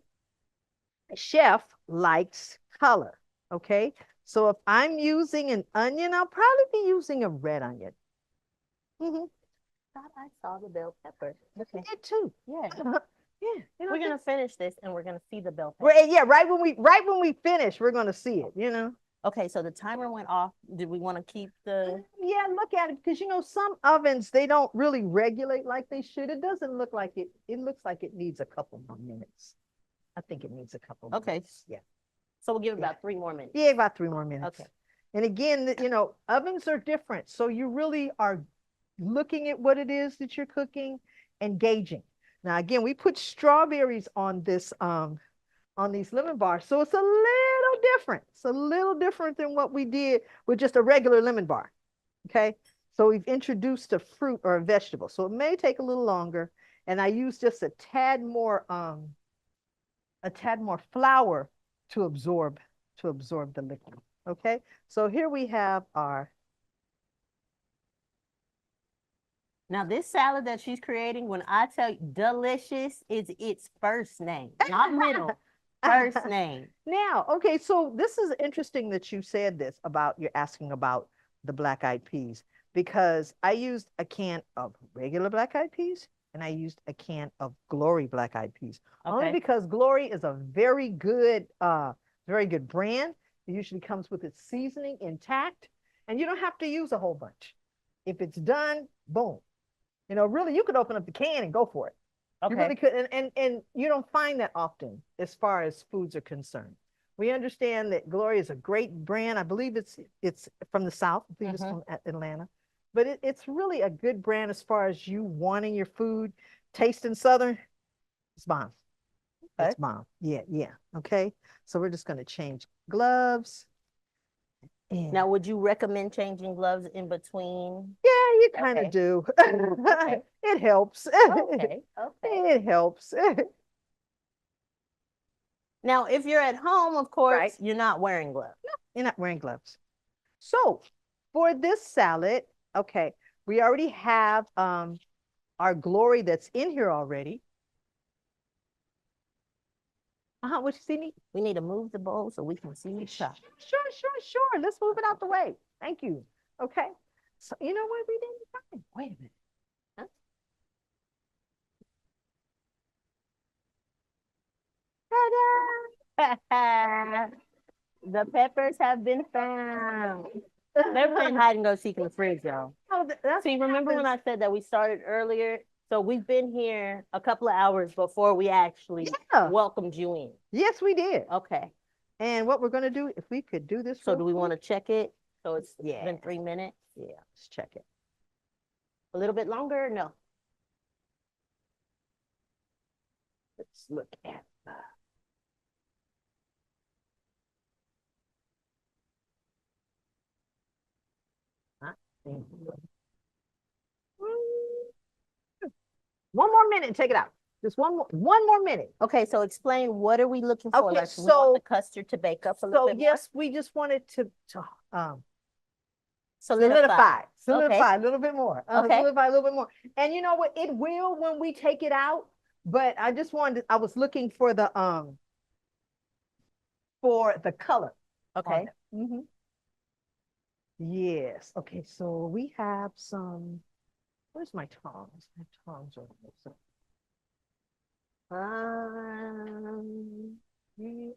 S3: a chef likes color. Okay, so if I'm using an onion, I'll probably be using a red onion.
S2: Thought I saw the bell pepper.
S3: Okay. I did too.
S2: Yeah.
S3: Yeah.
S2: We're gonna finish this and we're gonna see the bell pepper.
S3: Right, yeah, right when we finish, we're gonna see it, you know.
S2: Okay, so the timer went off. Did we want to keep the?
S3: Yeah, look at it, because you know some ovens, they don't really regulate like they should. It doesn't look like it. It looks like it needs a couple more minutes. I think it needs a couple.
S2: Okay.
S3: Minutes. Yeah.
S2: So we'll give it about 3 more minutes.
S3: Yeah, about 3 more minutes.
S2: Okay.
S3: And again, you know, ovens are different, so you really are looking at what it is that you're cooking and gauging. Now, again, we put strawberries on this on these lemon bars, so it's a little different. It's a little different than what we did with just a regular lemon bar. Okay, so we've introduced a fruit or a vegetable, so it may take a little longer. And I use just a tad more flour to absorb the liquid. Okay, so here we have our.
S2: Now this salad that she's creating, when I tell you delicious, is its first name, not middle, first name.
S3: Now, okay, so this is interesting that you said this about, you're asking about the black-eyed peas, because I used a can of regular black-eyed peas and I used a can of Glory black-eyed peas. Okay. Only because Glory is a very good brand. It usually comes with its seasoning intact, and you don't have to use a whole bunch. If it's done, boom. You know, really, you could open up the can and go for it. Okay. You really could, and you don't find that often as far as foods are concerned. We understand that Glory is a great brand. I believe it's from the South. I think it's from Atlanta. But it's really a good brand as far as you wanting your food tasting Southern. It's bomb. Okay. It's bomb. Yeah, yeah. Okay. So we're just going to change gloves. And
S2: now, would you recommend changing gloves in between?
S3: Yeah, you kind of do. Okay. It helps.
S2: Okay.
S3: It helps.
S2: Now, if you're at home, of course,
S3: right,
S2: you're not wearing gloves.
S3: No, you're not wearing gloves. So for this salad, okay, we already have our Glory that's in here already. What you see me?
S2: We need to move the bowl so we can see each shot.
S3: Sure. Let's move it out the way. Thank you. Okay. So you know what we didn't find? Wait a minute.
S2: Huh? Ta-da! The peppers have been found. They're playing hide and go seek in the fridge, y'all.
S3: Oh,
S2: see, remember when I said that we started earlier? So we've been here a couple of hours before we actually welcomed you in.
S3: Yes, we did.
S2: Okay.
S3: And what we're going to do, if we could do this.
S2: So do we want to check it? So it's been 3 minutes?
S3: Yeah, let's check it.
S2: A little bit longer? No.
S3: Let's look at one more minute and take it out. Just one more minute.
S2: Okay, so explain, what are we looking for?
S3: Okay,
S2: like, so we want the custard to bake up a little bit more?
S3: Yes, we just wanted to solidify a little bit more. Solidify a little bit more. And you know what? It will when we take it out. But I just wanted. I was looking for the color.
S2: Okay.
S3: Yes. Okay. So we have some. Where's my tongs? My tongs are there.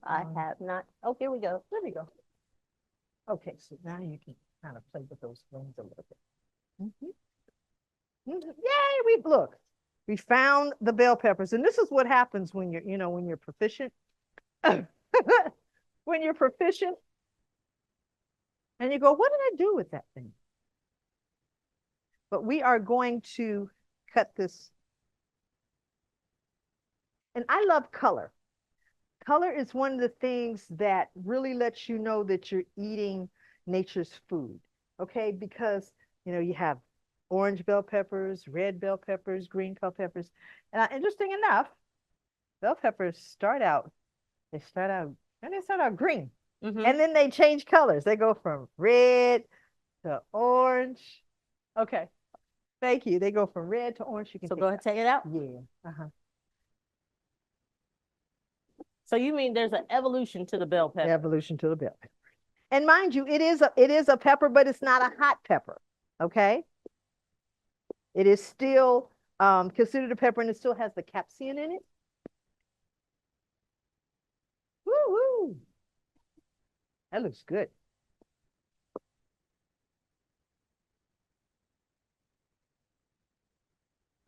S2: I have not. Oh, here we go.
S3: There we go. Okay, so now you can kind of play with those rings a little bit. Yay! We found the bell peppers, and this is what happens when you're proficient. When you're proficient, and you go, what did I do with that thing? But we are going to cut this. And I love color. Color is one of the things that really lets you know that you're eating nature's food. Okay, because you have orange bell peppers, red bell peppers, green bell peppers. And interesting enough, bell peppers they start out and they start out green.
S2: Mm-hmm.
S3: And then they change colors. They go from red to orange. Okay. Thank you. They go from red to orange. You can
S2: So go ahead, take it out.
S3: Yeah. Uh-huh.
S2: So you mean there's an evolution to the bell pepper?
S3: Evolution to the bell pepper. And mind you, it is a pepper, but it's not a hot pepper. Okay. It is still considered a pepper, and it still has the capsaicin in it. Woo-hoo. That looks good.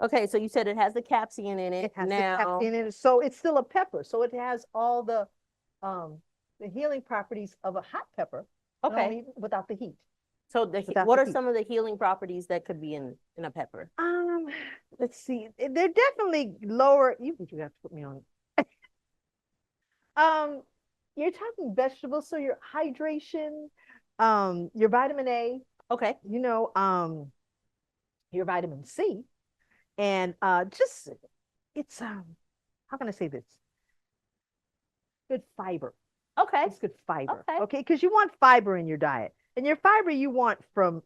S2: Okay, so you said it has the capsaicin in it.
S3: It has
S2: now,
S3: the capsaicin in it, so it's still a pepper. So it has all the healing properties of a hot pepper.
S2: Okay.
S3: Without the heat.
S2: So what are some of the healing properties that could be in a pepper?
S3: Let's see. They're definitely lower. You have to put me on. You're talking vegetables, so your hydration, your vitamin A.
S2: Okay.
S3: Your vitamin C, and just it's how can I say this? Good fiber.
S2: Okay.
S3: It's good fiber.
S2: Okay.
S3: Okay, because you want fiber in your diet. And your fiber you want from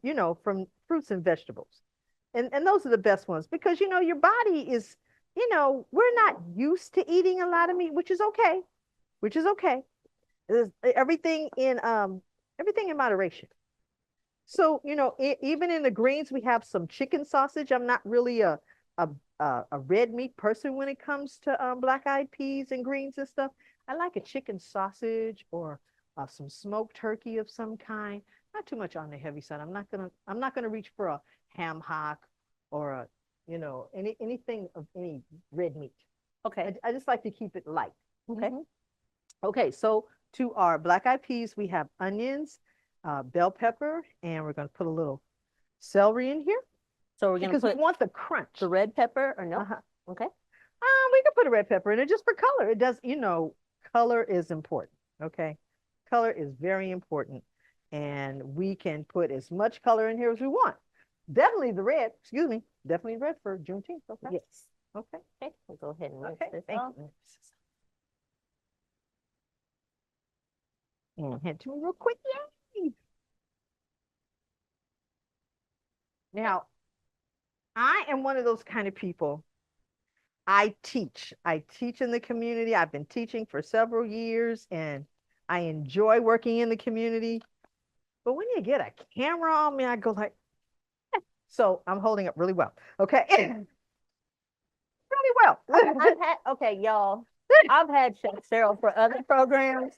S3: fruits and vegetables. And those are the best ones because your body is, we're not used to eating a lot of meat, which is okay. Which is okay. There's everything in moderation. So, even in the greens, we have some chicken sausage. I'm not really a red meat person when it comes to black-eyed peas and greens and stuff. I like a chicken sausage or some smoked turkey of some kind. Not too much on the heavy side. I'm not gonna reach for a ham hock or anything of any red meat.
S2: Okay.
S3: I just like to keep it light.
S2: Okay.
S3: Okay, so to our black-eyed peas, we have onions, bell pepper, and we're going to put a little celery in here.
S2: So we're going to put
S3: we want the crunch.
S2: The red pepper or no? Okay.
S3: We can put a red pepper in it just for color. It does, color is important. Okay. Color is very important. And we can put as much color in here as we want. Definitely the red, definitely red for Juneteenth. Okay.
S2: Yes.
S3: Okay.
S2: Okay. We'll go ahead and rinse this
S3: Thank
S2: off.
S3: you. And hand to me real quick. Yay! Now, I am one of those kind of people. I teach in the community. I've been teaching for several years and I enjoy working in the community. But when you get a camera on me, I go like, so I'm holding up really well. Okay. Really well.
S2: Okay, y'all. I've had Chef Cheryl for other programs.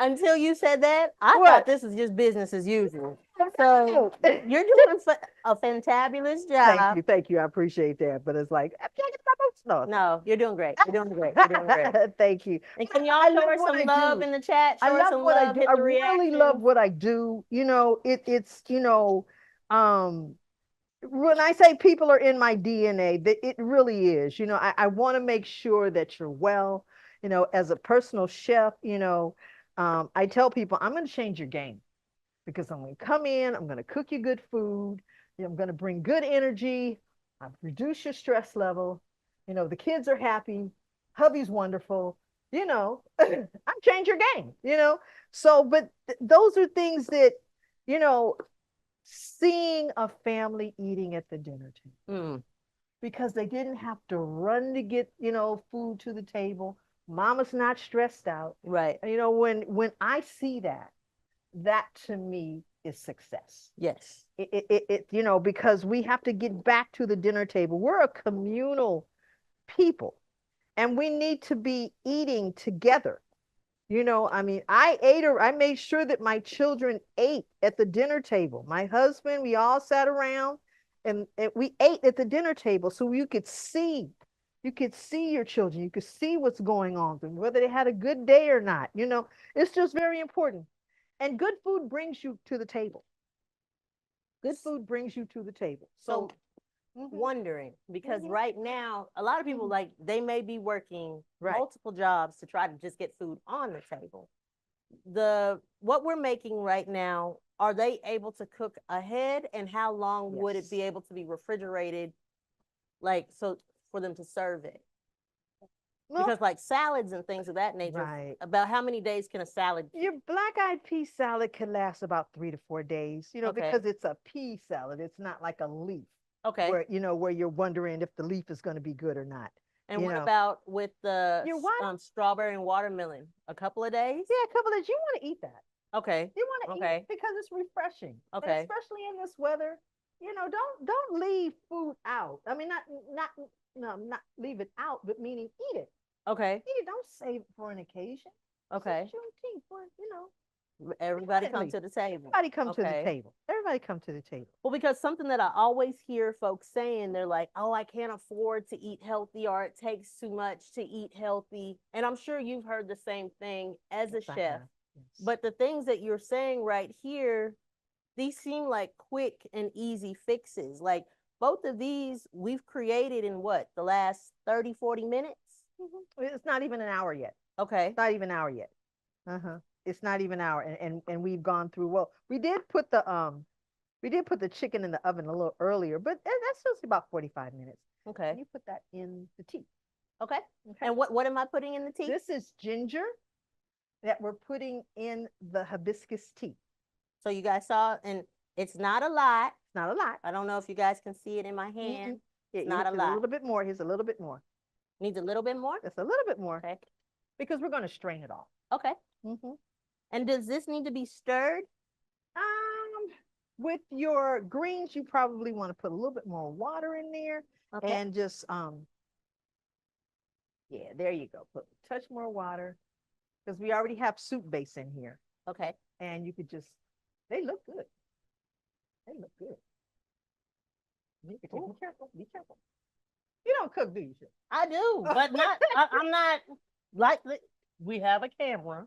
S2: Until you said that, I thought this was just business as usual. So you're doing a fantabulous job.
S3: Thank you. I appreciate that. But it's like,
S2: no, you're doing great. You're doing great. You're doing great.
S3: Thank you.
S2: And can y'all show her some love in the chat? Show her some love.
S3: I really love what I do. It's when I say people are in my DNA, it really is. I want to make sure that you're well. As a personal chef, I tell people I'm going to change your game because I'm going to come in, I'm going to cook you good food, I'm going to bring good energy, I'll reduce your stress level. The kids are happy, hubby's wonderful, I'm change your game, So, but those are things that, seeing a family eating at the dinner table because they didn't have to run to get, food to the table. Mama's not stressed out.
S2: Right.
S3: When I see that to me is success.
S2: Yes.
S3: Because we have to get back to the dinner table. We're a communal people and we need to be eating together. I made sure that my children ate at the dinner table. My husband, we all sat around and we ate at the dinner table so you could see your children, you could see what's going on, whether they had a good day or not. It's just very important. And good food brings you to the table. Good food brings you to the table. So
S2: wondering because right now a lot of people like they may be working
S3: Right.
S2: multiple jobs to try to just get food on the table. What we're making right now, are they able to cook ahead, and how long would it be
S3: Yes.
S2: able to be refrigerated, like so for them to serve it?
S3: Well,
S2: Because like salads and things of that nature,
S3: right.
S2: about how many days can a salad?
S3: Your black-eyed pea salad can last about 3 to 4 days,
S2: Okay.
S3: because it's a pea salad. It's not like a leaf
S2: Okay.
S3: where you're wondering if the leaf is going to be good or not.
S2: And
S3: you
S2: what
S3: know.
S2: about with the
S3: Your what?
S2: strawberry and watermelon? A couple of days?
S3: Yeah, a couple of you want to eat that.
S2: Okay.
S3: You want to eat
S2: Okay.
S3: it because it's refreshing. And
S2: Okay.
S3: especially in this weather, don't leave food out. I mean, not leave it out, but meaning eat it.
S2: Okay.
S3: Eat it. Don't save it for an occasion.
S2: Okay.
S3: It's Juneteenth, for
S2: Everybody come
S3: definitely.
S2: to the table.
S3: Everybody come to the
S2: Okay.
S3: table. Everybody come to the table.
S2: Well, because something that I always hear folks saying, they're like, oh, I can't afford to eat healthy, or it takes too much to eat healthy. And I'm sure you've heard the same thing as a
S3: Yes, I
S2: chef.
S3: have. Yes.
S2: But the things that you're saying right here, these seem like quick and easy fixes. Like both of these we've created in what, the last 30, 40 minutes?
S3: It's not even an hour yet.
S2: Okay.
S3: It's not even an hour yet. It's not even an hour, and we've gone through. Well, we did put the chicken in the oven a little earlier, but that's just about 45 minutes.
S2: Okay.
S3: And you put that in the tea.
S2: Okay.
S3: Okay.
S2: And what am I putting in the tea?
S3: This is ginger that we're putting in the hibiscus tea.
S2: So you guys saw, and it's not a lot.
S3: It's not a lot.
S2: I don't know if you guys can see it in my hand. It's not a
S3: Here's
S2: lot.
S3: A little bit more. Here's a little bit more.
S2: Needs a little bit more?
S3: Just a little bit more.
S2: Okay.
S3: Because we're going to strain it off.
S2: Okay. And does this need to be stirred?
S3: With your greens, you probably want to put a little bit more water in there.
S2: Okay.
S3: And just yeah, there you go. Put a touch more water because we already have soup base in here.
S2: Okay.
S3: And you could just, they look good. They look good. Be careful. Be careful. You don't cook, do you?
S2: I do, but not. I'm not like we have a camera.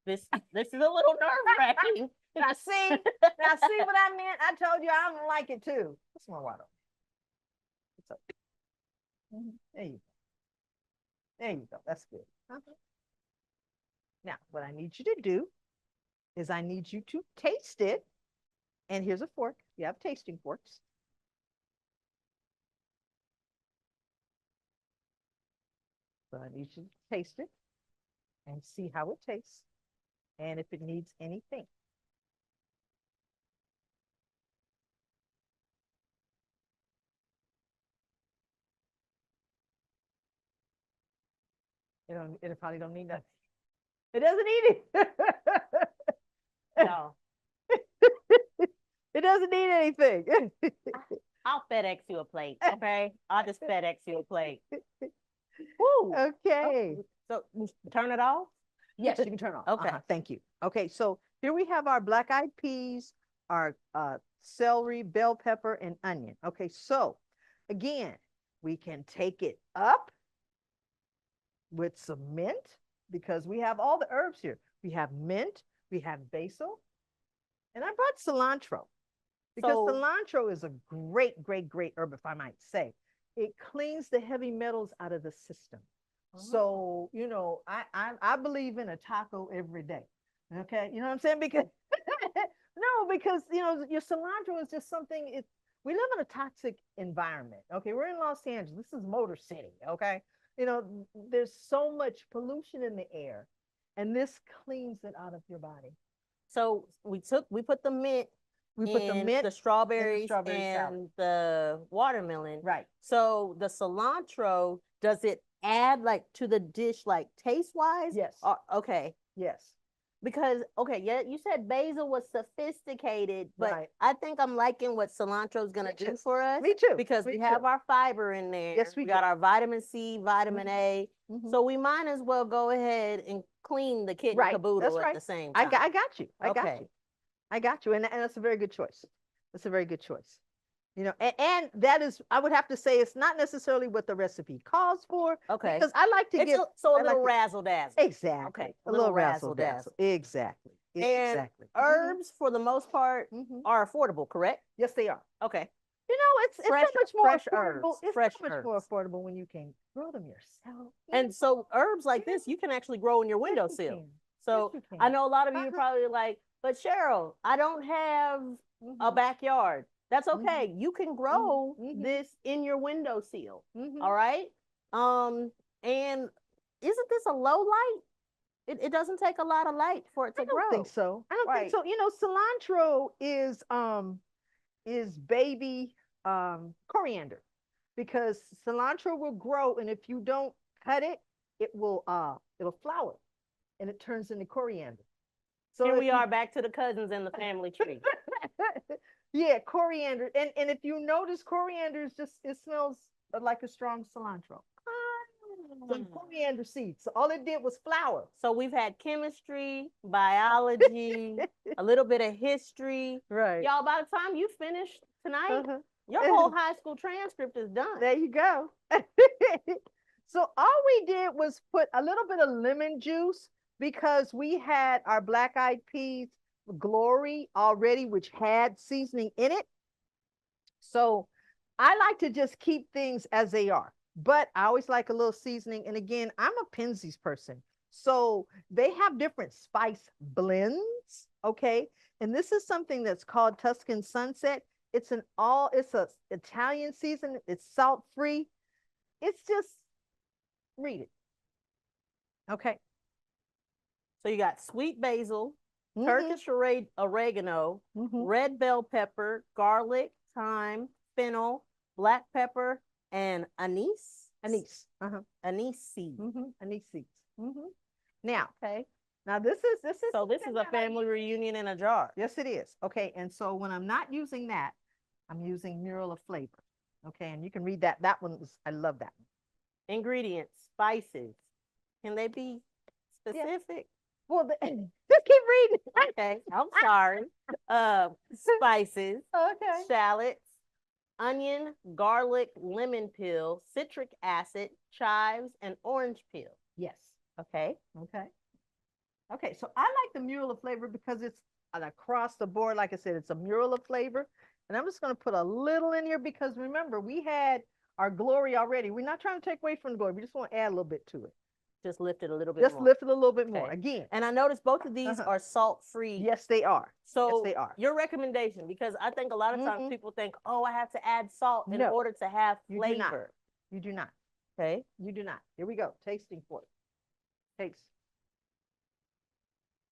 S2: This is a little nerve-wracking.
S3: Now see what I meant? I told you I don't like it too. Put some more water. There you go. There you go. That's good. Now, what I need you to do is I need you to taste it. And here's a fork. You have tasting forks. So I need you to taste it and see how it tastes and if it needs anything. It probably don't need nothing. It doesn't need it.
S2: No.
S3: It doesn't need anything.
S2: I'll FedEx you a plate. Okay. I'll just FedEx you a plate. Woo.
S3: Okay.
S2: So turn it off?
S3: Yes, you can turn off.
S2: Okay.
S3: Thank you. Okay, so here we have our black-eyed peas, our celery, bell pepper, and onion. Okay, so again, we can take it up with some mint because we have all the herbs here. We have mint, we have basil, and I brought cilantro because cilantro is a great, great, great herb, if I might say. It cleans the heavy metals out of the system. So, I believe in a taco every day. Okay. You know what I'm saying? Because because your cilantro is just something, we live in a toxic environment. Okay. We're in Los Angeles. This is Motor City. Okay. There's so much pollution in the air, and this cleans it out of your body.
S2: So we put the mint, the strawberries, and the watermelon.
S3: Right.
S2: So the cilantro, does it add like to the dish, like taste wise?
S3: Yes.
S2: Okay.
S3: Yes.
S2: Because yeah, you said basil was sophisticated, but
S3: Right.
S2: I think I'm liking what cilantro is gonna do for us.
S3: Me too.
S2: Because we have our fiber in there.
S3: Yes, we
S2: got our vitamin C, vitamin A.
S3: Mhm.
S2: So we might as well go ahead and clean the kit and caboodle at the same time.
S3: I got you. I got
S2: Okay.
S3: you. I got you. And that's a very good choice. That's a very good choice. And that is, I would have to say, it's not necessarily what the recipe calls for.
S2: Okay.
S3: Because I like to
S2: It's
S3: give
S2: a little razzle dazzle.
S3: Exactly.
S2: Okay.
S3: A little razzle dazzle. Exactly.
S2: And herbs, for the most part, are affordable, correct?
S3: Yes, they are.
S2: Okay.
S3: You know, it's
S2: Fresh-
S3: so much more
S2: fresh
S3: affordable.
S2: herbs,
S3: It's
S2: fresh
S3: so much more
S2: herbs.
S3: affordable when you can grow them yourself.
S2: And so herbs like this, you can actually grow in your
S3: Yes, you
S2: windowsill.
S3: can.
S2: So
S3: Yes, you
S2: I
S3: can.
S2: know a lot of you are
S3: Uh-huh.
S2: probably like, but Cheryl, I don't have a
S3: Mhm.
S2: backyard. That's
S3: Mhm.
S2: okay. You can grow
S3: Mhm.
S2: this in your windowsill.
S3: Mhm.
S2: All right. And isn't this a low light? It doesn't take a lot of light for it to
S3: I don't
S2: grow.
S3: think so. I don't think
S2: Right.
S3: so. You know, cilantro is baby coriander, because cilantro will grow, and if you don't cut it, it'll flower and it turns into coriander. So
S2: Here
S3: if
S2: we
S3: you
S2: are back to the cousins in the family tree.
S3: yeah, coriander. And if you notice, coriander is just, it smells like a strong cilantro. Some coriander seeds. So all it did was flower.
S2: So we've had chemistry, biology, a little bit of history.
S3: Right.
S2: Y'all, by the time you finish tonight,
S3: Uh-huh.
S2: your whole high school transcript is done.
S3: There you go. So all we did was put a little bit of lemon juice, because we had our black eyed peas glory already, which had seasoning in it. So I like to just keep things as they are, but I always like a little seasoning. And again, I'm a Penzies person. So they have different spice blends. Okay. And this is something that's called Tuscan Sunset. It's a Italian season. It's salt free. It's just, read it. Okay.
S2: So you got sweet basil,
S3: Mhm.
S2: Turkish oregano,
S3: Mhm.
S2: red bell pepper, garlic, thyme, fennel, black pepper, and anise.
S3: Anise. Uh-huh.
S2: Anise seed.
S3: Anise seeds. Now,
S2: Okay.
S3: now this is
S2: So this is a family reunion in a jar.
S3: Yes, it is. Okay. And so when I'm not using that, I'm using Mural of Flavor. Okay. And you can read that. That one is, I love that one.
S2: Ingredients, spices. Can they be specific?
S3: Well, just keep reading.
S2: Okay, I'm sorry. Spices,
S3: Okay.
S2: shallots, onion, garlic, lemon peel, citric acid, chives, and orange peel.
S3: Yes.
S2: Okay.
S3: Okay. Okay. So I like the Mural of Flavor because it's across the board. Like I said, it's a mural of flavor. And I'm just going to put a little in here because remember, we had our glory already. We're not trying to take away from the glory. We just want to add a little bit to it.
S2: Just lift it a little bit
S3: Just
S2: more.
S3: lift it a little bit more.
S2: Okay.
S3: Again.
S2: And I noticed both of these are salt-free.
S3: Yes, they are.
S2: So
S3: yes, they are.
S2: your recommendation, because I think a lot of times people think, oh, I have to add salt in
S3: No.
S2: order to have
S3: You do not.
S2: flavor.
S3: You do not.
S2: Okay.
S3: You do not. Here we go. Tasting for it. Taste.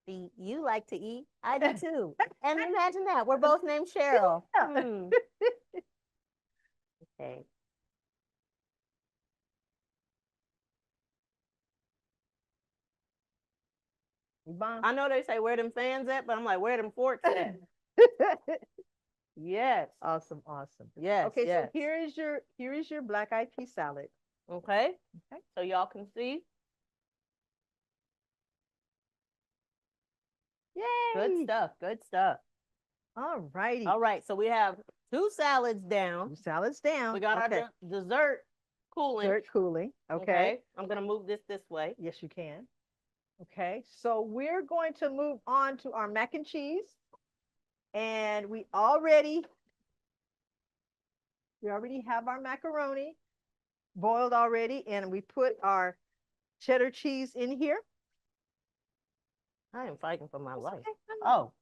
S2: See, you like to eat. I do too. And imagine that. We're both named Cheryl.
S3: Yeah.
S2: Okay. I know they say where them fans at, but I'm like, where them forks at? Yes.
S3: Awesome. Awesome.
S2: Yes.
S3: Okay.
S2: Yes.
S3: So here is your black eyed pea salad.
S2: Okay.
S3: Okay.
S2: So y'all can see.
S3: Yay.
S2: Good stuff. Good stuff.
S3: All righty.
S2: All right. So we have 2 salads down.
S3: 2 salads down.
S2: We got our dessert cooling.
S3: Dessert cooling. Okay.
S2: I'm going to move this way.
S3: Yes, you can. Okay. So we're going to move on to our mac and cheese. And we already have our macaroni boiled already, and we put our cheddar cheese in here.
S2: I am fighting for my life.
S3: Okay.
S2: Oh,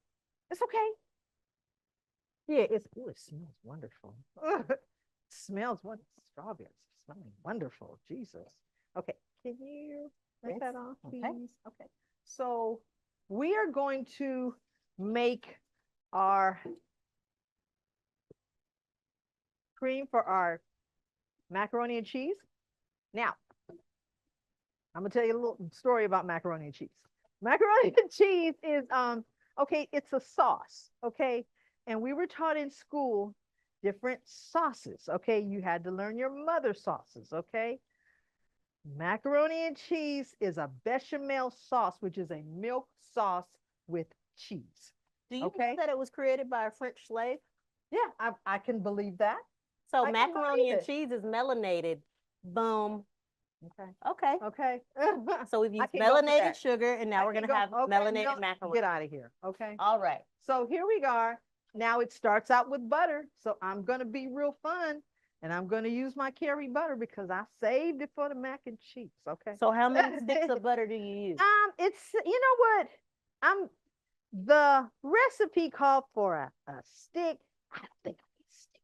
S3: It's okay. Yeah, it smells wonderful. Smells what? Strawberries smelling wonderful. Jesus. Okay, can you make that off, please? Okay. So we are going to make our cream for our macaroni and cheese. Now, I'm gonna tell you a little story about macaroni and cheese. Macaroni and cheese is okay, it's a sauce, okay? And we were taught in school different sauces, okay? You had to learn your mother sauces, okay? Macaroni and cheese is a bechamel sauce, which is a milk sauce with cheese.
S2: Do you know that it was created by a French slave?
S3: Yeah, I can believe that.
S2: So
S3: I can
S2: macaroni
S3: believe
S2: and
S3: it.
S2: cheese is melanated. Boom.
S3: Okay.
S2: Okay.
S3: Okay.
S2: So we've used
S3: can go for
S2: melanated
S3: that.
S2: sugar, and now we're going to have melanated macaroni.
S3: Get out of here. Okay.
S2: All right.
S3: So here we are. Now it starts out with butter. So I'm going to be real fun and I'm going to use my Kerry butter because I saved it for the mac and cheese. Okay.
S2: So how many sticks of butter do you use?
S3: It's, you know what? The recipe called for a stick. I don't think I need a stick.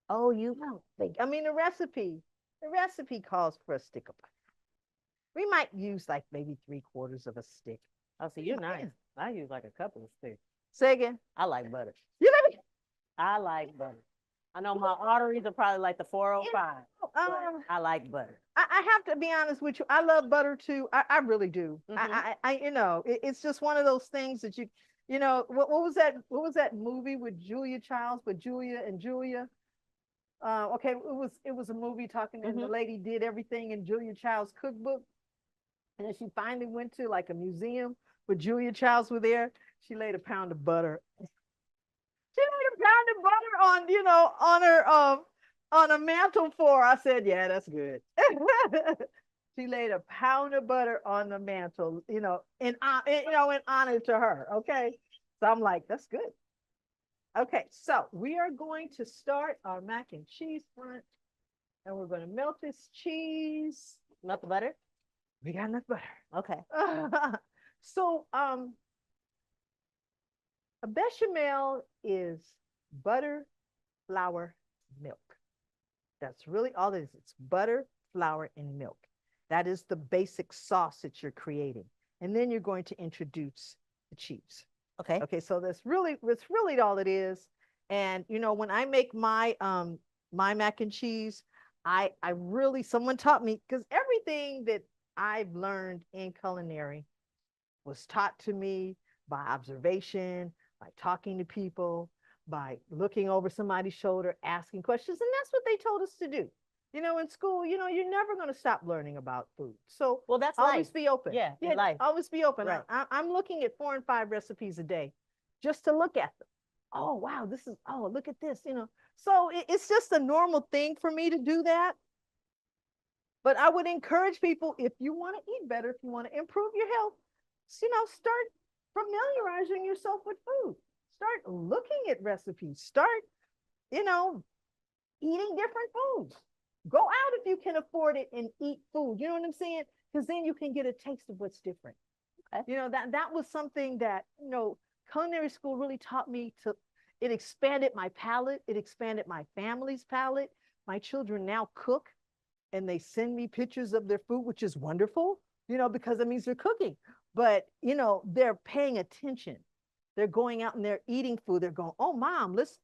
S2: Oh, you
S3: I don't think. I mean, the recipe calls for a stick of butter. We might use like maybe 3/4 of a stick.
S2: Oh, so you're nice. I use like a couple of sticks.
S3: Say again.
S2: I like butter.
S3: You let me.
S2: I like butter. I know my arteries are probably like the 405. I like butter.
S3: I have to be honest with you. I love butter too. I really do. You know, it's just one of those things that you know, what was that? What was that movie with Julia Childs, with Julia and Julia? Okay, it was a movie talking, and the lady did everything in Julia Child's cookbook, and then she finally went to like a museum where Julia Childs were there. She laid a pound of butter. She laid a pound of butter on, you know, on her on a mantle for her. I said, yeah, that's good. She laid a pound of butter on the mantle, you know, in honor to her. Okay. So I'm like, that's good. Okay, so we are going to start our mac and cheese front, and we're going to melt this cheese.
S2: Melt the butter?
S3: We got enough butter.
S2: Okay.
S3: So a bechamel is butter, flour, milk. That's really all it is. It's butter, flour, and milk. That is the basic sauce that you're creating. And then you're going to introduce the cheese.
S2: Okay.
S3: Okay, so that's really all it is. And you know, when I make my my mac and cheese, I really, someone taught me, because everything that I've learned in culinary was taught to me by observation, by talking to people, by looking over somebody's shoulder, asking questions. And that's what they told us to do. You know, in school, you know, you're never going to stop learning about food. So
S2: well, that's
S3: always
S2: life.
S3: be open.
S2: Yeah,
S3: life. Always be open.
S2: Right.
S3: I'm looking at 4 and 5 recipes a day just to look at them. Oh, wow, look at this, you know. So it's just a normal thing for me to do that. But I would encourage people, if you want to eat better, if you want to improve your health, you know, start familiarizing yourself with food. Start looking at recipes. Start, you know, eating different foods. Go out if you can afford it and eat food. You know what I'm saying? Because then you can get a taste of what's different. Okay. You know, that was something that, you know, culinary school really taught me to. It expanded my palate. It expanded my family's palate. My children now cook and they send me pictures of their food, which is wonderful, you know, because it means they're cooking. But, you know, they're paying attention. They're going out and they're eating food. They're going, oh, mom, let's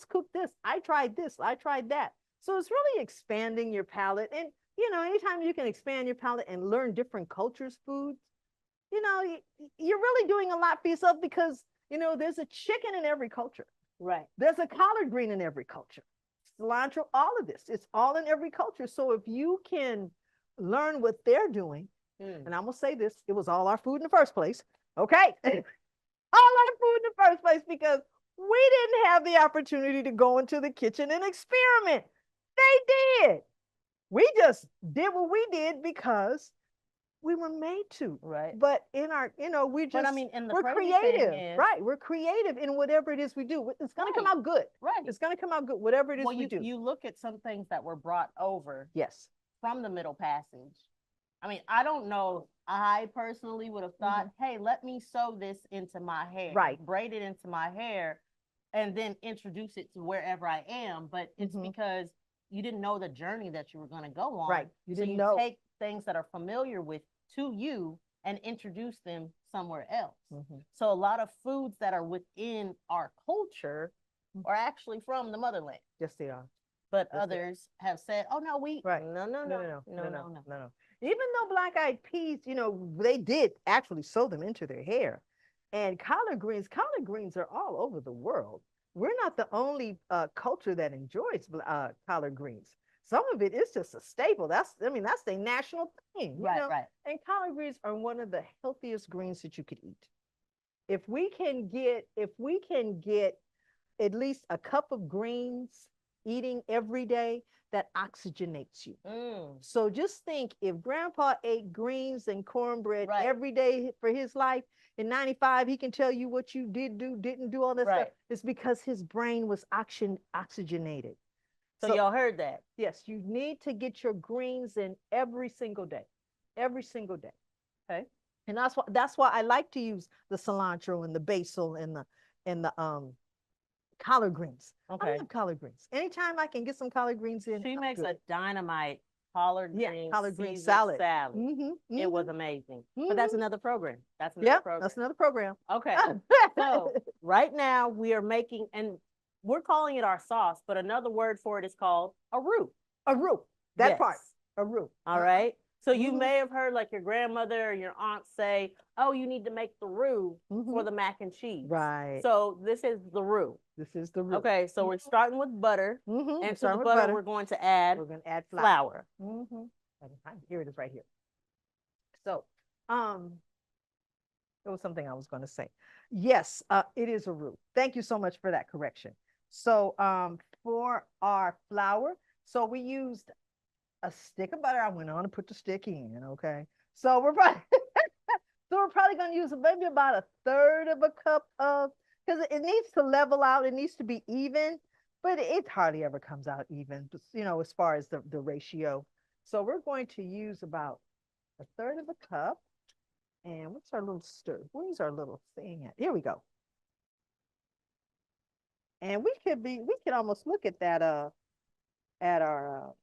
S3: cook this. I tried this. I tried that. So it's really expanding your palate. And, you know, anytime you can expand your palate and learn different cultures' foods, you know, you're really doing a lot for yourself, because, you know, there's a chicken in every culture.
S2: Right.
S3: There's a collard green in every culture. Cilantro, all of this. It's all in every culture. So if you can learn what they're doing, and I'm going to say this, it was all our food in the first place. Okay. All our food in the first place, because we didn't have the opportunity to go into the kitchen and experiment. They did. We just did what we did because we were made to.
S2: Right.
S3: But in our, you know, we just,
S2: but I mean,
S3: we're creative, right? We're creative in whatever it is we do. It's going to come out good.
S2: Right.
S3: It's going to come out good, whatever it is we do.
S2: You look at some things that were brought over.
S3: Yes.
S2: From the Middle Passage. I mean, I don't know. I personally would have thought, hey, let me sew this into my hair.
S3: Right.
S2: Braid it into my hair and then introduce it to wherever I am. But it's because you didn't know the journey that you were going to go on.
S3: Right. You didn't
S2: know. Take things that are familiar with to you and introduce them somewhere else. So a lot of foods that are within our culture are actually from the motherland.
S3: Yes, they are.
S2: But others have said, oh, no,
S3: no. Even though black-eyed peas, you know, they did actually sew them into their hair. And collard greens are all over the world. We're not the only culture that enjoys collard greens. Some of it is just a staple. That's their national thing. You know?
S2: Right.
S3: And collard greens are one of the healthiest greens that you could eat. If we can get at least a cup of greens eating every day, that oxygenates you. So just think, if grandpa ate greens and cornbread every day for his life, in 95, he can tell you what you did do, didn't do, all that stuff.
S2: Right.
S3: It's because his brain was oxygenated.
S2: So y'all heard that.
S3: Yes, you need to get your greens in every single day. Every single day.
S2: Okay.
S3: And that's why I like to use the cilantro and the basil and the collard greens. I
S2: Okay.
S3: love collard greens. Anytime I can get some collard greens in,
S2: She
S3: I'm
S2: makes
S3: good.
S2: a dynamite collard green
S3: collard green
S2: Caesar
S3: salad.
S2: salad.
S3: Mm-hmm,
S2: It was amazing. But that's another program. That's another program.
S3: That's another program.
S2: Okay. So right now we are making, and we're calling it our sauce, but another word for it is called a roux.
S3: A roux. That
S2: Yes.
S3: part. A roux.
S2: All right. So you
S3: Mhm.
S2: may have heard like your grandmother or your aunt say, "Oh, you need to make the roux for the mac and cheese."
S3: Right.
S2: So this is the roux.
S3: This is the roux.
S2: Okay. So we're starting with butter,
S3: Mm-hmm.
S2: and to the butter we're going to add
S3: We're going to add
S2: flour.
S3: Mm-hmm. Here it is right here. So, there was something I was going to say. Yes, it is a roux. Thank you so much for that correction. So, for our flour, so we used a stick of butter. I went on to put the stick in. Okay. So we're probably going to use maybe about a third of a cup of, because it needs to level out. It needs to be even, but it hardly ever comes out even, as far as the ratio. So we're going to use about a third of a cup. And what's our little stir? Where's our little thing at? Here we go. And we could almost look at that at our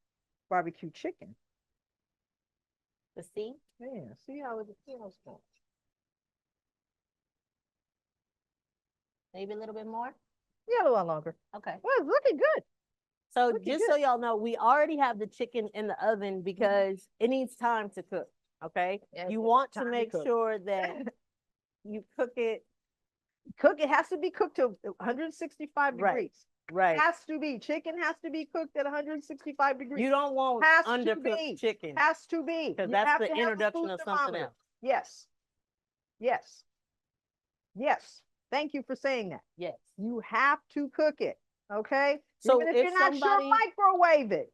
S3: barbecue chicken.
S2: The see?
S3: Yeah, see how it's going.
S2: Maybe a little bit more.
S3: Yeah, a little while longer.
S2: Okay.
S3: Well, it's looking good.
S2: So
S3: Looking
S2: just
S3: good.
S2: so y'all know, we already have the chicken in the oven because it needs time to cook. Okay.
S3: Yeah,
S2: You want to
S3: time to
S2: make
S3: cook.
S2: sure that you cook it.
S3: It has to be cooked to 165
S2: Right.
S3: degrees.
S2: Right.
S3: Has to be. Chicken has to be cooked at 165 degrees.
S2: You don't want
S3: Has to
S2: undercooked
S3: be.
S2: chicken.
S3: Has to be.
S2: Because
S3: You
S2: that's
S3: have
S2: the
S3: to have a
S2: introduction
S3: food
S2: of something
S3: thermometer.
S2: else.
S3: Yes. Yes. Yes. Thank you for saying that.
S2: Yes.
S3: You have to cook it. Okay.
S2: So
S3: even if
S2: if
S3: you're not
S2: somebody-
S3: sure, microwave it.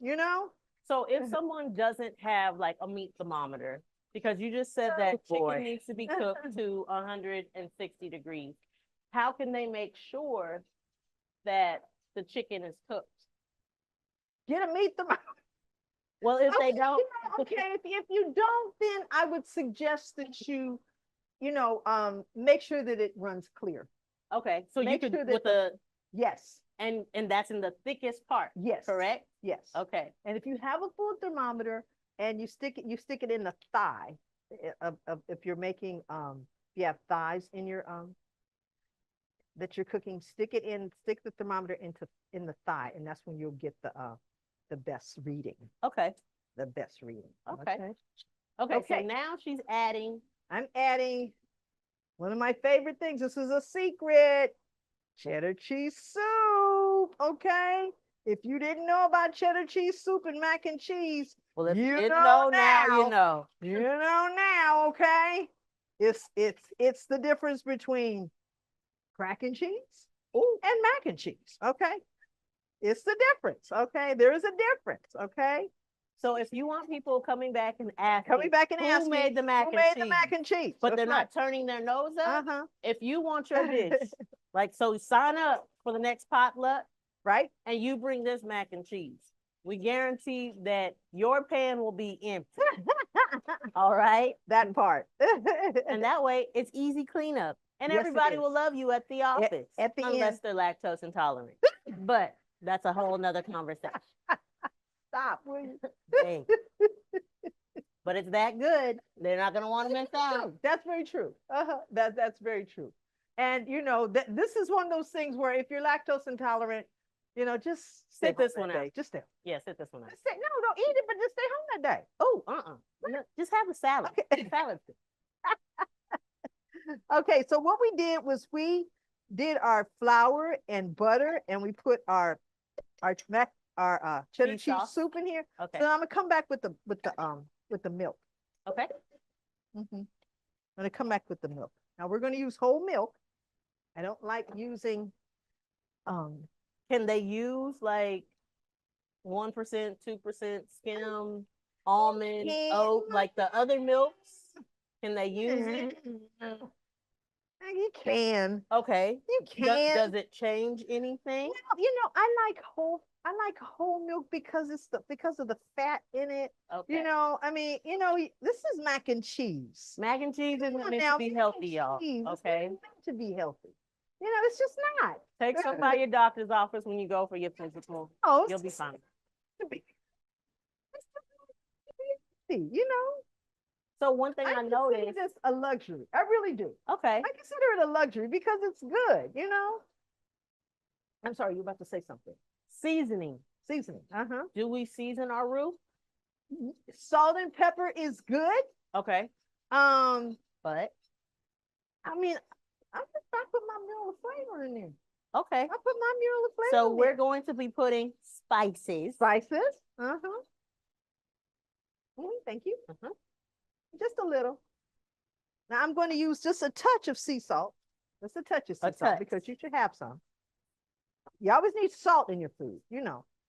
S2: So if someone doesn't have like a meat thermometer, because you just said that chicken needs to be cooked to 160 degrees, how can they make sure that the chicken is cooked?
S3: Get a meat thermometer.
S2: Well, if they don't,
S3: Okay, if you don't, then I would suggest that make sure that it runs clear.
S2: okay, so you
S3: Make
S2: could
S3: sure that
S2: with the
S3: Yes.
S2: and that's in the thickest part.
S3: Yes.
S2: Correct.
S3: Yes.
S2: Okay.
S3: And if you have a food thermometer and you stick it in the thigh of if you're making if you have thighs in your that you're cooking, stick the thermometer in the thigh, and that's when you'll get the best reading.
S2: Okay.
S3: The best reading.
S2: Okay. Okay. So
S3: Okay.
S2: now she's adding.
S3: I'm adding one of my favorite things. This is a secret. Cheddar cheese soup. Okay. If you didn't know about cheddar cheese soup and mac and cheese,
S2: Well, if
S3: you
S2: you
S3: know
S2: know now,
S3: now.
S2: you know.
S3: you know now, okay? It's the difference between crack and cheese and mac and cheese. Okay. It's the difference. Okay. There is a difference. Okay.
S2: So if you want people coming back and asking,
S3: who
S2: made the mac
S3: who
S2: and
S3: made
S2: cheese,
S3: the mac and cheese,
S2: but they're
S3: That's
S2: not turning their nose
S3: right.
S2: up.
S3: Uh-huh.
S2: If you want your dish, like, so sign up for the next potluck
S3: Right.
S2: and you bring this mac and cheese. We guarantee that your pan will be empty. All right.
S3: That part.
S2: And that way it's easy cleanup. And
S3: Yes, it
S2: everybody will
S3: is.
S2: love you at the office.
S3: At the
S2: unless
S3: end.
S2: they're lactose intolerant. But that's a whole nother conversation.
S3: Stop, will you?
S2: Dang. But it's that good. They're not gonna want to miss out.
S3: That's very true. That's very true. And this is one of those things where if you're lactose intolerant, just
S2: Sit
S3: stay
S2: this
S3: home
S2: one
S3: that
S2: out.
S3: day. Just stay.
S2: Yeah, sit this one out.
S3: Just stay. No, don't eat it, but just stay home that day.
S2: Oh, no, just have a salad.
S3: Okay.
S2: Salad.
S3: Okay, so what we did was we did our flour and butter, and we put our cheddar
S2: Cheese
S3: cheese
S2: sauce?
S3: soup in here.
S2: Okay.
S3: So I'm gonna come back with the milk.
S2: Okay.
S3: I'm gonna come back with the milk. Now we're gonna use whole milk. I don't like using
S2: Can they use like 1%, 2% skim, almond, oat, like the other milks? Can they use it?
S3: You can.
S2: Okay.
S3: You can.
S2: Does it change anything?
S3: Well, I like whole milk because because of the fat in it.
S2: Okay.
S3: I mean, this is mac and cheese.
S2: Mac and cheese isn't
S3: Come on
S2: meant
S3: now,
S2: to be
S3: mac
S2: healthy,
S3: and
S2: y'all.
S3: cheese. It's
S2: Okay.
S3: not meant to be healthy. It's just not.
S2: Take some by your doctor's office when you go for your physical.
S3: Oh,
S2: You'll be fine.
S3: To be, it's to be healthy.
S2: So one thing I
S3: consider
S2: noticed.
S3: this a luxury. I really do.
S2: Okay.
S3: I consider it a luxury because it's good. I'm sorry, you're about to say something.
S2: Seasoning.
S3: Seasoning.
S2: Do we season our roux?
S3: Salt and pepper is good.
S2: Okay.
S3: But I mean, I put my mineral of flavor in there.
S2: Okay.
S3: I put my mineral of flavor.
S2: So
S3: in
S2: we're
S3: there.
S2: going to be putting spices.
S3: Spices. Thank you. Just a little. Now I'm going to use just a touch of sea salt. Just a touch of sea salt because you should have some. You always need salt in your food.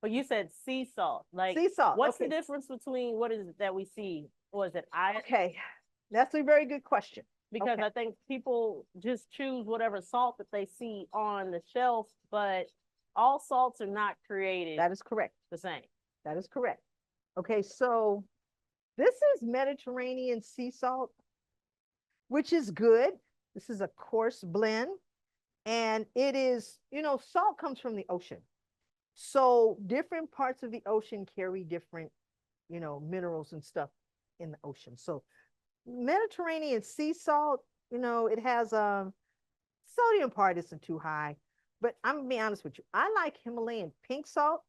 S2: But you said sea salt. Like
S3: sea salt.
S2: What's the difference between what is it that we see? Or is it
S3: Okay. That's a very good question.
S2: Because I think people just choose whatever salt that they see on the shelf, but all salts are not created.
S3: That is correct.
S2: The same.
S3: That is correct. Okay, so this is Mediterranean sea salt, which is good. This is a coarse blend. And it is, salt comes from the ocean. So different parts of the ocean carry different, minerals and stuff in the ocean. So Mediterranean sea salt, it has sodium part isn't too high, but I'm gonna be honest with you. I like Himalayan pink salt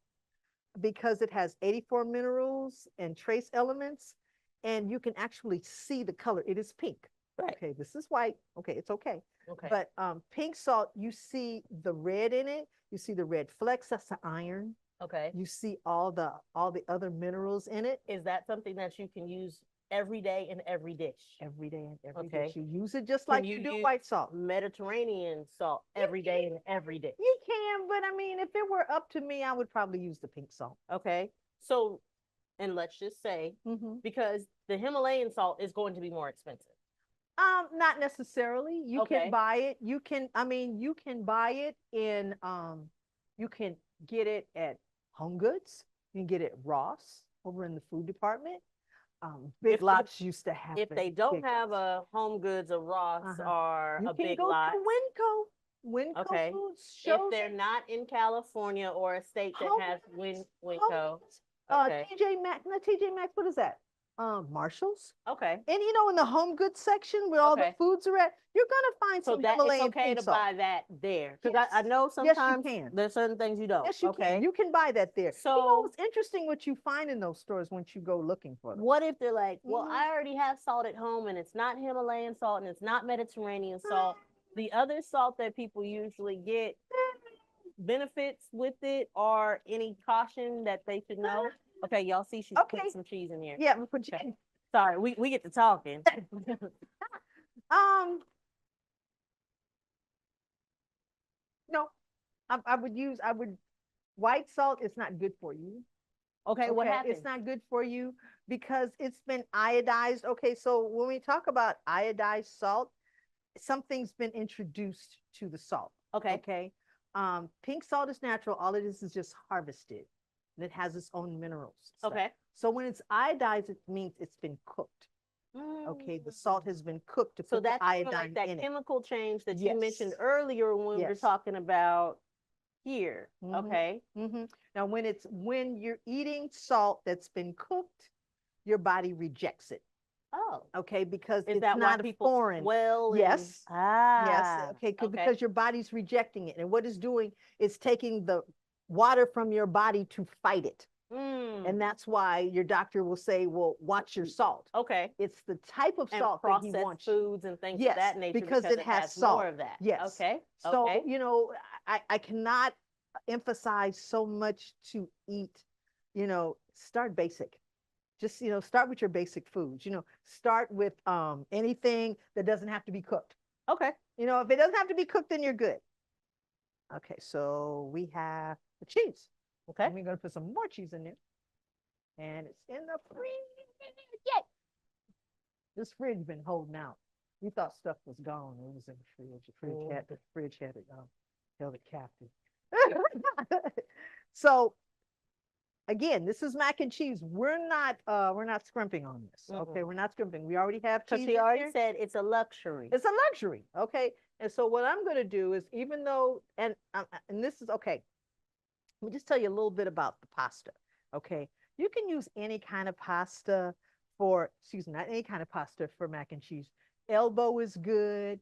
S3: because it has 84 minerals and trace elements, and you can actually see the color. It is pink.
S2: Right.
S3: Okay, this is white. Okay, it's okay.
S2: Okay.
S3: But pink salt, you see the red in it. You see the red flecks. That's the iron.
S2: Okay.
S3: You see all the other minerals in it.
S2: Is that something that you can use every day in every dish?
S3: Every day in every dish. You use it just like you do
S2: use
S3: white salt.
S2: Mediterranean salt every day in every dish.
S3: You can, but I mean, if it were up to me, I would probably use the pink salt.
S2: Okay. So, and let's just say, because the Himalayan salt is going to be more expensive.
S3: Not necessarily. You can buy it. You can buy it in you can get it at Home Goods. You can get it at Ross over in the food department. Big Lots used to have.
S2: If they don't have a Home Goods, a Ross, or a Big Lots,
S3: Winco Foods.
S2: If they're not in California or a state that has Winco.
S3: TJ Maxx. No, TJ Maxx. What is that? Marshalls.
S2: Okay.
S3: And in the home goods section where all the foods are at, you're gonna find some Himalayan
S2: it's okay to buy that there. Because I know sometimes there's certain things you don't.
S3: Yes, you can. You can buy that there.
S2: So
S3: it's interesting what you find in those stores once you go looking for them.
S2: What if they're like, well, I already have salt at home and it's not Himalayan salt and it's not Mediterranean salt. The other salt that people usually get, benefits with it or any caution that they should know? Okay, y'all see she's putting some cheese in here.
S3: Yeah, I'm put you.
S2: Sorry, we get to talking.
S3: No, I would white salt is not good for you.
S2: Okay, what happened?
S3: It's not good for you because it's been iodized. Okay, so when we talk about iodized salt, something's been introduced to the salt. Okay. Pink salt is natural. All it is just harvested. And it has its own minerals.
S2: Okay.
S3: So when it's iodized, it means it's been cooked. Okay, the salt has been cooked to put the iodine
S2: like that
S3: in
S2: chemical change that you mentioned earlier when we were talking about here. Okay.
S3: Now, when you're eating salt that's been cooked, your body rejects it.
S2: Oh.
S3: Okay, because
S2: it's
S3: not foreign.
S2: Well,
S3: yes. Yes. Okay, because your body's rejecting it, and what it's doing is taking the water from your body to fight it. And that's why your doctor will say, well, watch your salt.
S2: Okay.
S3: It's the type of salt that he wants.
S2: Foods and things of that nature
S3: because it has salt.
S2: More of that.
S3: Yes.
S2: Okay.
S3: So, I cannot emphasize so much to eat, start basic. Just, start with your basic foods, start with anything that doesn't have to be cooked.
S2: Okay.
S3: If it doesn't have to be cooked, then you're good. Okay. So we have the cheese.
S2: Okay.
S3: And we're going to put some more cheese in there. And it's in the fridge. Yay! This fridge been holding out. We thought stuff was gone. It was in the fridge. The fridge had it held it captive. So again, this is mac and cheese. We're not scrimping on this. Okay, we're not scrimping. We already have
S2: Because
S3: cheese.
S2: she
S3: in
S2: already
S3: there.
S2: said it's a luxury.
S3: It's a luxury. Okay, and so what I'm going to do is, even though and this is okay. Let me just tell you a little bit about the pasta. Okay, you can use any kind of pasta for, excuse me, not any kind of pasta for mac and cheese. Elbow is good.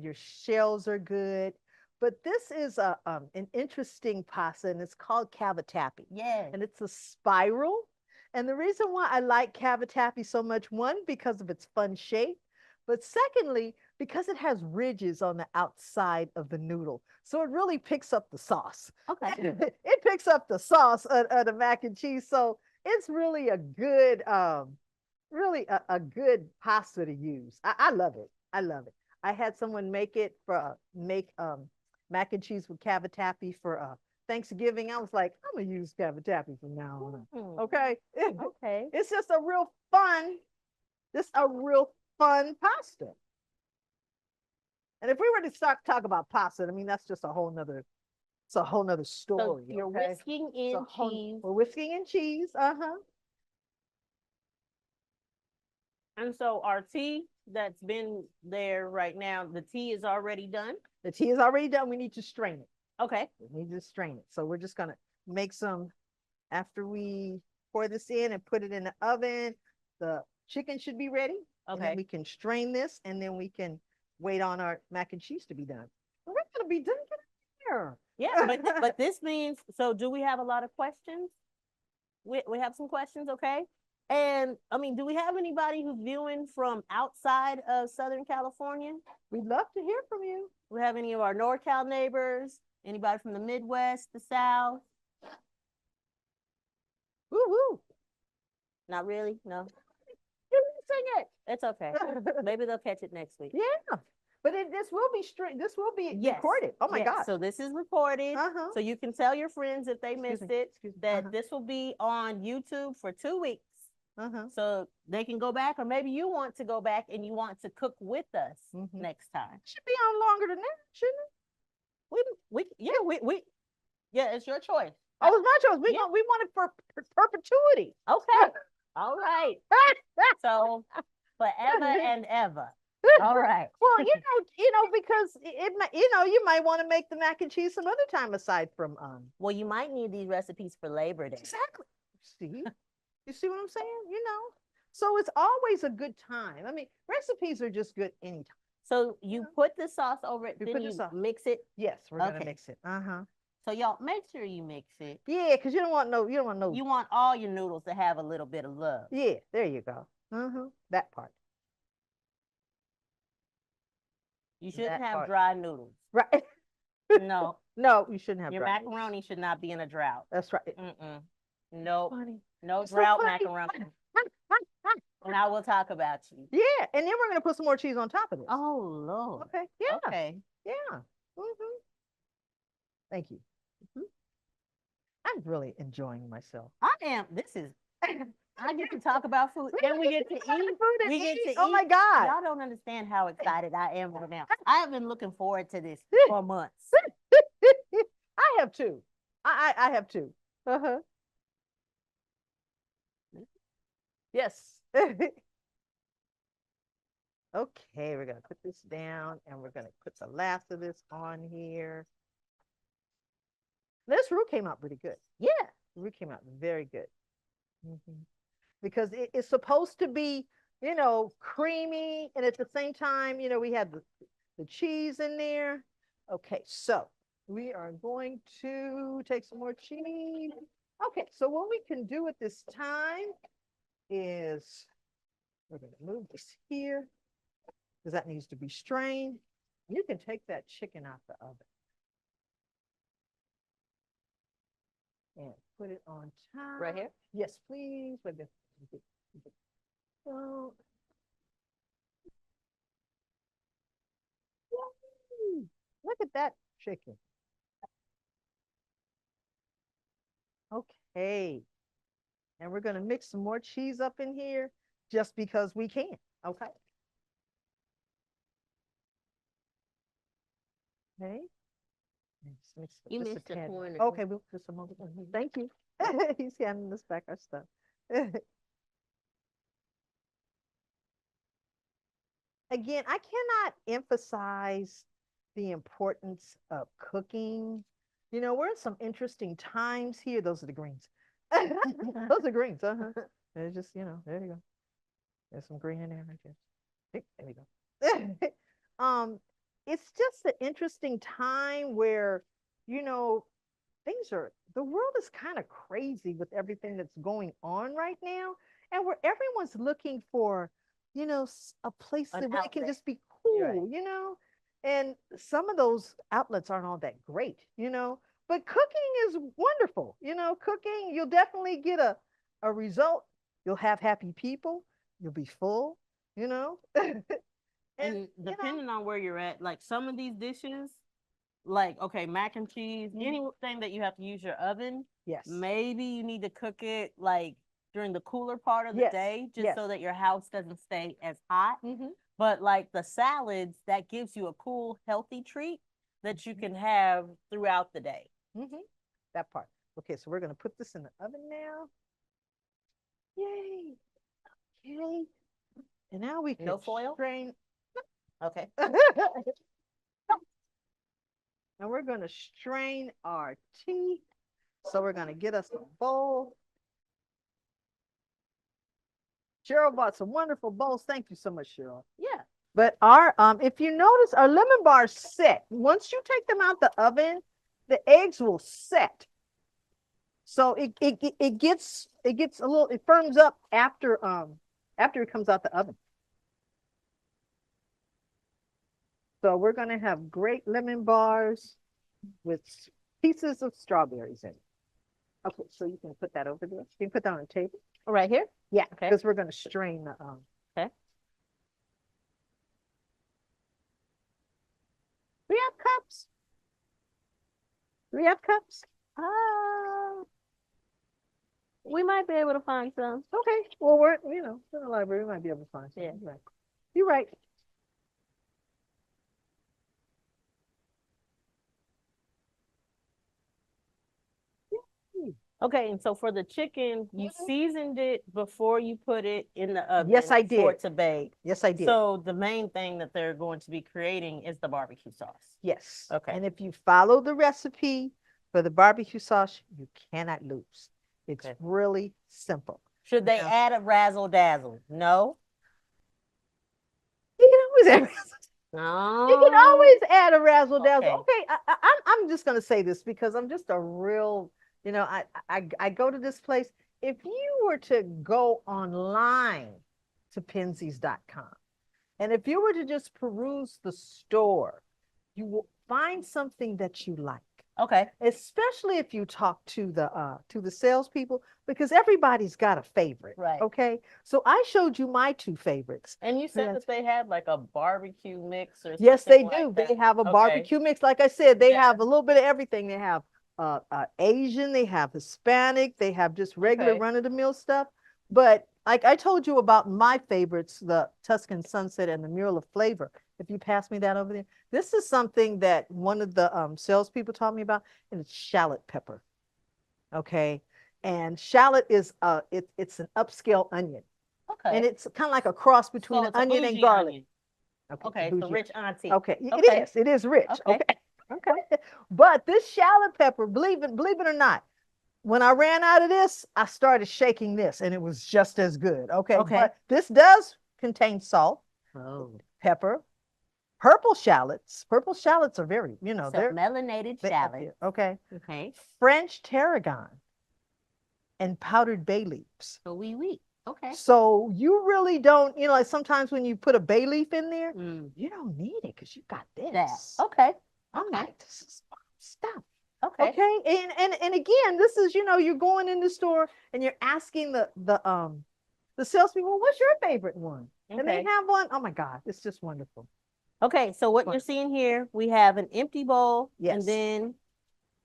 S3: Your shells are good. But this is an interesting pasta, and it's called cavatappi.
S2: Yes.
S3: And it's a spiral. And the reason why I like cavatappi so much, one, because of its fun shape, but secondly, because it has ridges on the outside of the noodle. So it really picks up the sauce.
S2: Okay.
S3: It picks up the sauce of the mac and cheese. So it's really a good, really a good pasta to use. I love it. I love it. I had someone make it for mac and cheese with cavatappi for Thanksgiving. I was like, I'm gonna use cavatappi from now on. Okay.
S2: Okay.
S3: It's just a real fun pasta. And if we were to start talk about pasta, I mean that's just a whole nother story.
S2: So you're
S3: okay?
S2: whisking in cheese.
S3: We're whisking in cheese. Uh-huh.
S2: And so our tea that's been there right now, the tea is already done.
S3: The tea is already done. We need to strain it.
S2: Okay.
S3: We need to strain it. So we're just gonna make some after we pour this in and put it in the oven. The chicken should be ready. And then
S2: Okay.
S3: we can strain this, and then we can wait on our mac and cheese to be done. We're gonna be done here.
S2: Yeah, but this means, so do we have a lot of questions? We have some questions, okay? And I mean, do we have anybody who's viewing from outside of Southern California?
S3: We'd love to hear from you.
S2: We have any of our NorCal neighbors? Anybody from the Midwest, the South?
S3: Woo woo.
S2: Not really, no.
S3: You sing it.
S2: It's okay. Maybe they'll catch it next week.
S3: Yeah. But this will be straight. This will be
S2: Yes.
S3: recorded. Oh my
S2: Yes.
S3: God.
S2: So this is recorded.
S3: Uh-huh.
S2: So you can tell your friends if they
S3: Excuse
S2: missed
S3: me.
S2: it
S3: Excuse me.
S2: that
S3: Uh-huh.
S2: this will be on YouTube for 2 weeks.
S3: Uh-huh.
S2: So they can go back, or maybe you want to go back and you want to cook with us next time.
S3: Should be on longer than that, shouldn't it?
S2: Yeah, it's your choice.
S3: Oh, it's my choice.
S2: Yeah.
S3: We want it for perpetuity.
S2: Okay. All right. So forever and ever. All right.
S3: Well, because you might want to make the mac and cheese some other time aside from
S2: Well, you might need these recipes for Labor Day.
S3: Exactly. See? You see what I'm saying? So it's always a good time. I mean, recipes are just good anytime.
S2: So you put the sauce over it, then you mix it.
S3: Yes, we're gonna
S2: Okay.
S3: mix it. Uh-huh.
S2: So y'all make sure you mix it.
S3: Yeah, because you don't want no.
S2: You want all your noodles to have a little bit of love.
S3: Yeah, there you go. Uh-huh. That part.
S2: You shouldn't
S3: That
S2: have
S3: part.
S2: dry noodles.
S3: Right.
S2: No,
S3: No, you shouldn't have
S2: your
S3: dry.
S2: macaroni should not be in a drought.
S3: That's right.
S2: Mm-mm. Nope.
S3: Funny.
S2: No
S3: It's so
S2: drought
S3: funny.
S2: macaroni. And I will talk about you.
S3: Yeah, and then we're gonna put some more cheese on top of this.
S2: Oh Lord.
S3: Okay. Yeah.
S2: Okay.
S3: Yeah. Mm-hmm. Thank you. I'm really enjoying myself.
S2: I am. This is. I get to talk about food. Then we get to eat. We get to eat.
S3: Oh my God.
S2: Y'all don't understand how excited I am right now. I have been looking forward to this for months.
S3: I have two. I have two. Uh-huh. Yes. Okay, we're gonna put this down and we're gonna put the last of this on here. This roux came out pretty good. Yeah, the roux came out very good. Because it's supposed to be, creamy, and at the same time, we had the cheese in there. Okay, so we are going to take some more cheese. Okay, so what we can do at this time is we're going to move this here because that needs to be strained. You can take that chicken out the oven and put it on top.
S2: Right here?
S3: Yes, please. Right there. So, yay! Look at that chicken. Okay. And we're going to mix some more cheese up in here just because we can. Okay. Okay.
S4: You
S3: Just a
S4: missed the
S3: tad.
S4: corner.
S3: Okay, we'll just a moment. Thank you. He's handing us back our stuff. Again, I cannot emphasize the importance of cooking. You know, we're in some interesting times here. Those are the greens. Those are greens. They're just, there you go. There's some green in there right there. There we go. It's just an interesting time where, you know, the world is kind of crazy with everything that's going on right now, and where everyone's looking for, a place
S2: An
S3: that where it can
S2: outlet.
S3: just be cool,
S2: Right.
S3: and some of those outlets aren't all that great, but cooking is wonderful. Cooking, you'll definitely get a result. You'll have happy people. You'll be full, and
S2: And depending on where you're at, like some of these dishes, like okay, mac and cheese, anything that you have to use your oven,
S3: yes,
S2: maybe you need to cook it like during the cooler part of the
S3: Yes,
S2: day, just
S3: yes.
S2: so that your house doesn't stay as hot.
S3: Mhm.
S2: But like the salads, that gives you a cool, healthy treat that you can have throughout the day.
S3: That part. Okay, so we're gonna put this in the oven now. Yay. Okay. And now we can
S2: No foil?
S3: strain.
S2: Okay.
S3: And we're gonna strain our tea. So we're gonna get us a bowl. Cheryl bought some wonderful bowls. Thank you so much, Cheryl.
S2: Yeah.
S3: But our if you notice, our lemon bars set. Once you take them out the oven, the eggs will set. So it gets a little, it firms up after it comes out the oven. So we're gonna have great lemon bars with pieces of strawberries in it. Okay, so you can put that over there. You can put that on the table.
S2: Right here?
S3: Yeah,
S2: Okay.
S3: because we're gonna strain the
S2: Okay.
S3: 3 cups. 3 cups.
S4: We might be able to find some.
S3: Okay. Well, we're in the library. We might be able to find some.
S2: Yeah.
S3: You're right. You're right.
S2: Okay, and so for the chicken, you seasoned it before you put it in the oven.
S3: Yes, I
S2: For
S3: did.
S2: it to bake.
S3: Yes, I did.
S2: So the main thing that they're going to be creating is the barbecue sauce.
S3: Yes.
S2: Okay.
S3: And if you follow the recipe for the barbecue sauce, you cannot lose. It's
S2: Okay.
S3: really simple.
S2: Should they
S3: Now-
S2: add a razzle dazzle? No.
S3: You can always add
S4: No.
S3: You can always add a razzle dazzle.
S2: Okay.
S3: Okay, I'm just gonna say this because I'm just a real, I go to this place. If you were to go online to Penzies.com, and if you were to just peruse the store, you will find something that you like.
S2: Okay.
S3: Especially if you talk to the salespeople, because everybody's got a favorite.
S2: Right.
S3: Okay. So I showed you my 2 favorites.
S2: And you said
S3: Yes.
S2: that they had like a barbecue mix or something.
S3: Yes, they
S2: like
S3: do.
S2: that.
S3: They have a
S2: Okay.
S3: barbecue mix. Like I said, they
S2: Yeah.
S3: have a little bit of everything. They have Asian, they have Hispanic, they have just regular
S2: Okay.
S3: run-of-the-mill stuff. But like I told you about my favorites, the Tuscan Sunset and the Mural of Flavor. If you pass me that over there, this is something that one of the salespeople taught me about, and it's shallot pepper. Okay, and shallot is it's an upscale onion,
S2: Okay.
S3: and it's kind of like a cross between
S2: So
S3: an
S2: it's a
S3: onion and
S2: bougie
S3: garlic.
S2: onion. Okay, it's a
S3: bougie.
S2: rich auntie.
S3: Okay,
S2: Okay.
S3: it is rich.
S2: Okay.
S3: Okay.
S2: Okay.
S3: But this shallot pepper, believe it or not, when I ran out of this, I started shaking this, and it was just as good. Okay.
S2: Okay.
S3: But this does contain salt,
S2: Oh.
S3: pepper, purple shallots. Purple shallots are very,
S2: So
S3: they're
S2: melanated shallot.
S3: okay.
S2: Okay.
S3: French tarragon and powdered bay leaves.
S2: So we. Okay.
S3: So you really don't, like sometimes when you put a bay leaf in there,
S2: Mm.
S3: you don't need it because you got this.
S2: That. Okay.
S3: I'm
S2: Okay.
S3: like, this is stuff.
S2: Okay.
S3: Okay. And again, this is, you're going in the store and you're asking the salespeople, what's your favorite one? And they
S2: Okay.
S3: have one. Oh my God, it's just wonderful.
S2: Okay, so what
S3: Fine.
S2: you're seeing here, we have an empty bowl,
S3: Yes.
S2: and then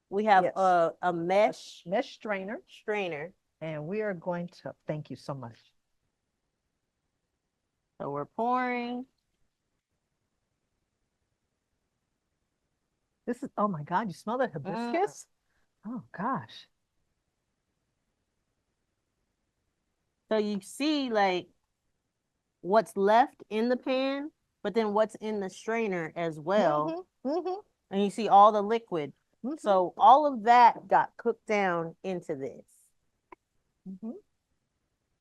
S2: we have
S3: Yes.
S2: a mesh
S3: Mesh strainer.
S2: strainer.
S3: And we are going to, thank you so much.
S2: So we're pouring.
S3: This is, oh my God, you smell that hibiscus? Oh gosh.
S2: So you see like what's left in the pan, but then what's in the strainer as well. And you see all the liquid. So all of that got cooked down into this.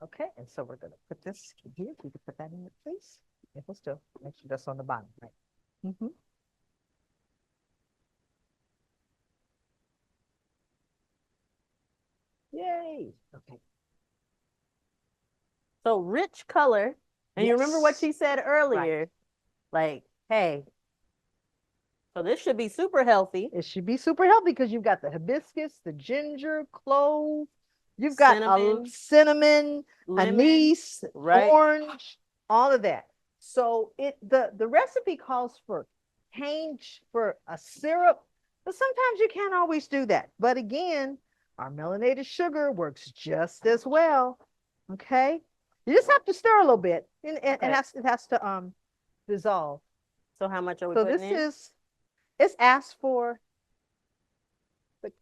S3: Okay, and so we're gonna put this here. You can put that in there, please. Yeah, we'll still make sure that's on the bottom, right? Yay. Okay.
S2: So rich color. And you remember what
S3: Yes.
S2: she said earlier? Like, hey, so this should be super healthy.
S3: It should be super healthy because you've got the hibiscus, the ginger, clove, you've got cinnamon,
S2: lemon,
S3: anise,
S2: right?
S3: orange, all of that. So the recipe calls for cane for a syrup, but sometimes you can't always do that. But again, our melanated sugar works just as well. Okay, you just have to stir a little bit, and it has to dissolve.
S2: So how much are we
S3: So
S2: putting
S3: this
S2: in?
S3: is, it's asked for the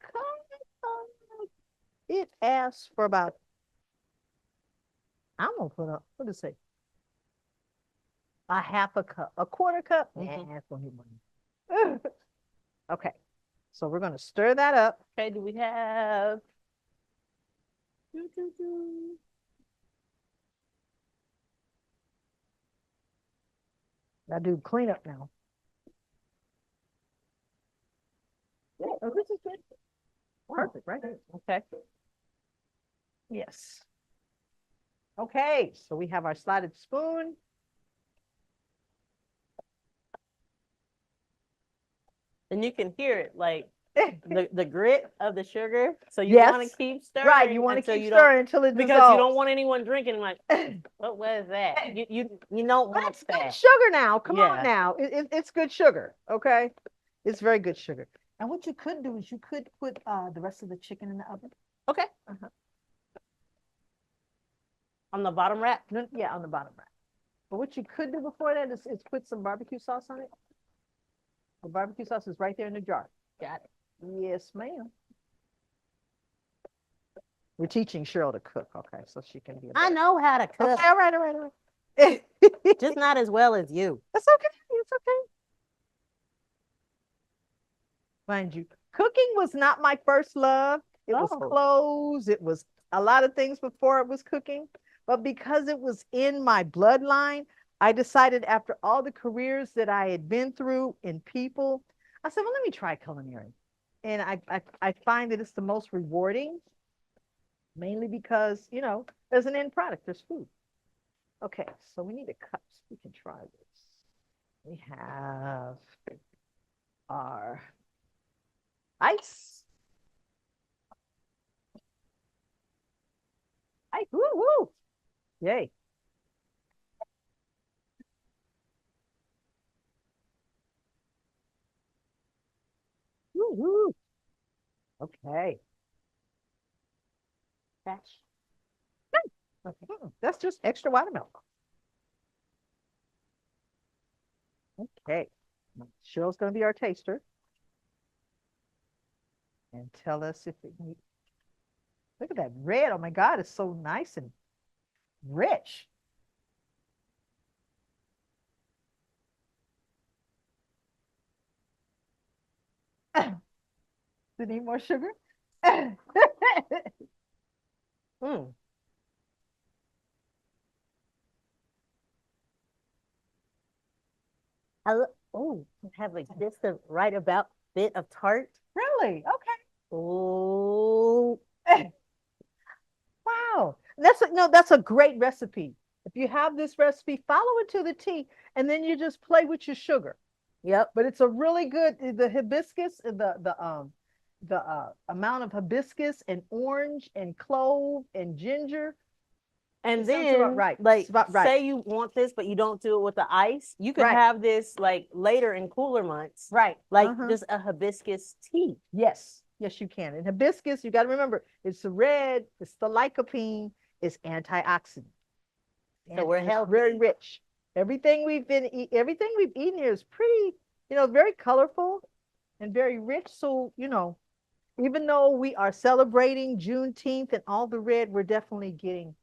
S3: it asks for about, I'm gonna put up, what does it say? A half a cup, a quarter cup. That's gonna be money. Okay, so we're gonna stir that up.
S2: Okay, do we have?
S3: I do cleanup now. Oh, this is good. Perfect, right?
S2: Okay.
S3: Yes. Okay, so we have our slotted spoon.
S2: And you can hear it, like the grit of the sugar. So you
S3: Yes.
S2: want to keep stirring.
S3: Right, you want to
S2: until
S3: keep
S2: you
S3: stirring until it
S2: because
S3: dissolves.
S2: you don't want anyone drinking like, what was that? You don't want
S3: That's
S2: that.
S3: good sugar now. Come
S2: Yeah.
S3: on now. It's good sugar. Okay. It's very good sugar. And what you could do is you could put the rest of the chicken in the oven.
S2: Okay. On the bottom rack?
S3: No, yeah, on the bottom rack. But what you could do before that is put some barbecue sauce on it. The barbecue sauce is right there in the jar. Got it. Yes, ma'am. We're teaching Cheryl to cook, okay, so she can be a
S2: I know how to cook.
S3: Okay, all right.
S2: Just not as well as you.
S3: That's okay. It's okay. Mind you, cooking was not my first love. It was clothes. It was a lot of things before it was cooking. But because it was in my bloodline, I decided after all the careers that I had been through in people, I said, well, let me try culinary. And I find that it's the most rewarding, mainly because, you know, there's an end product, there's food. Okay, so we need a cup so we can try this. We have our ice. Ice, woo, woo. Yay. Woo, woo. Okay.
S2: That's
S3: Okay. That's just extra watermelon. Okay. Cheryl's going to be our taster. And tell us if it needs. Look at that red. Oh my God, it's so nice and rich. Do you need more sugar?
S2: Oh, have like just the right about bit of tart.
S3: Really? Okay.
S2: Oh,
S3: Wow. That's a great recipe. If you have this recipe, follow it to the T, and then you just play with your sugar.
S2: yep.
S3: But it's a really good, the hibiscus, the amount of hibiscus and orange and clove and ginger.
S2: And
S3: It sounds about
S2: then,
S3: right.
S2: like,
S3: It's about right.
S2: say you want this, but you don't do it with the ice. You could
S3: Right.
S2: have this like later in cooler months,
S3: Right.
S2: like just a hibiscus tea.
S3: Yes. Yes, you can. And hibiscus, you got to remember, it's the red, it's the lycopene, it's antioxidant.
S2: So we're healthy.
S3: Very rich. Everything we've eaten here is pretty, very colorful. and very rich. So, even though we are celebrating Juneteenth and all the red, we're definitely getting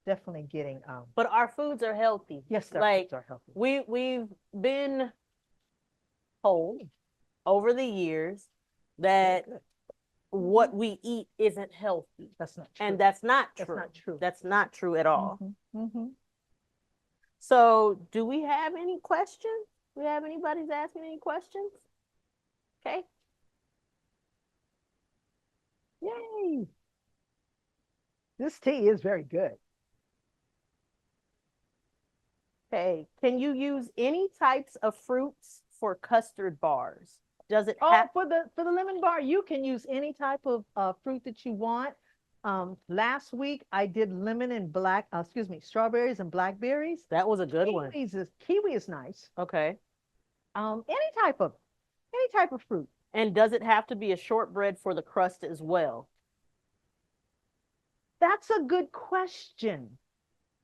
S2: But our foods are healthy.
S3: yes, our
S2: Like
S3: foods are healthy.
S2: we've been told over the years that
S3: Good.
S2: what we eat isn't healthy.
S3: That's not true.
S2: And that's not
S3: That's
S2: true.
S3: not true.
S2: That's not true at all.
S3: Mm-hmm.
S2: So do we have any questions? Do we have anybody's asking any questions? Okay.
S3: Yay. This tea is very good.
S2: Okay. Can you use any types of fruits for custard bars? Does it
S3: Oh,
S2: have
S3: for the lemon bar, you can use any type of fruit that you want. Last week I did lemon and strawberries and blackberries.
S2: that was a good one.
S3: Kiwi is nice.
S2: Okay.
S3: Any type of fruit.
S2: And does it have to be a shortbread for the crust as well?
S3: That's a good question.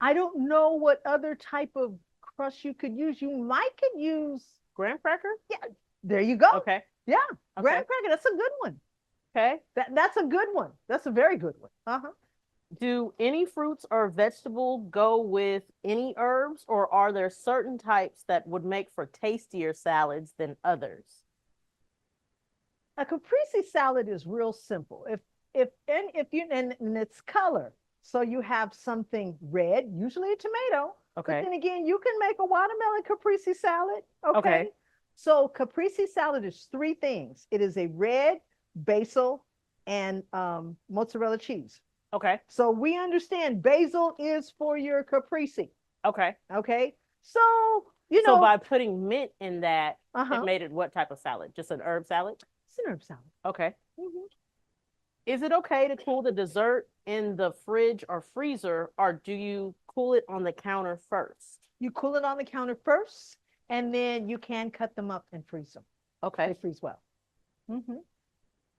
S3: I don't know what other type of crust you could use. You might could use,
S2: Graham cracker?
S3: yeah, there you go.
S2: Okay.
S3: Yeah,
S2: Okay.
S3: graham cracker, that's a good one.
S2: Okay.
S3: That's a good one. That's a very good one. Uh-huh.
S2: Do any fruits or vegetable go with any herbs, or are there certain types that would make for tastier salads than others?
S3: A caprese salad is real simple. If you and it's color. So you have something red, usually a tomato.
S2: Okay.
S3: But then again, you can make a watermelon caprese salad. Okay.
S2: Okay.
S3: So caprese salad is three things. It is a red, basil, and mozzarella cheese.
S2: Okay.
S3: So we understand basil is for your caprese.
S2: Okay.
S3: Okay. So
S2: So by putting mint in that,
S3: uh-huh.
S2: it made it what type of salad? Just an herb salad?
S3: It's an herb salad.
S2: Okay.
S3: Mhm.
S2: Is it okay to cool the dessert in the fridge or freezer, or do you cool it on the counter first?
S3: You cool it on the counter first, and then you can cut them up and freeze them. They
S2: Okay.
S3: freeze well. Mm-hmm.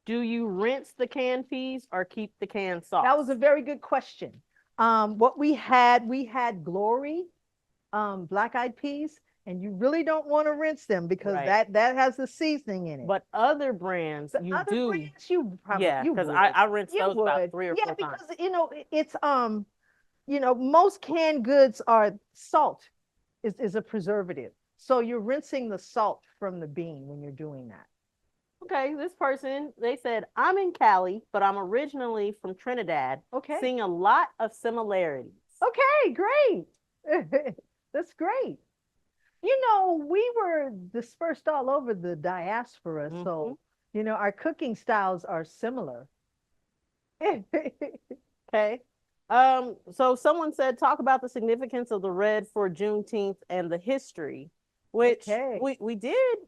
S2: Do you rinse the canned peas or keep the canned sauce?
S3: That was a very good question. What we had Glory, black-eyed peas, and you really don't want to rinse them because
S2: Right.
S3: that has the seasoning in it.
S2: But other brands,
S3: The
S2: you
S3: other
S2: do.
S3: brands, you probably
S2: Yeah,
S3: you
S2: because
S3: would.
S2: I rinse
S3: You
S2: those about
S3: would.
S2: 3 or
S3: Yeah,
S2: 4 times.
S3: because it's most canned goods are salt is a preservative. So you're rinsing the salt from the bean when you're doing that.
S2: Okay, this person, they said, I'm in Cali, but I'm originally from Trinidad.
S3: Okay.
S2: Seeing a lot of similarities.
S3: Okay, great. That's great. We were dispersed all over the diaspora, so our cooking styles are similar.
S2: Okay. So someone said, talk about the significance of the red for Juneteenth and the history, which
S3: Okay.
S2: we did.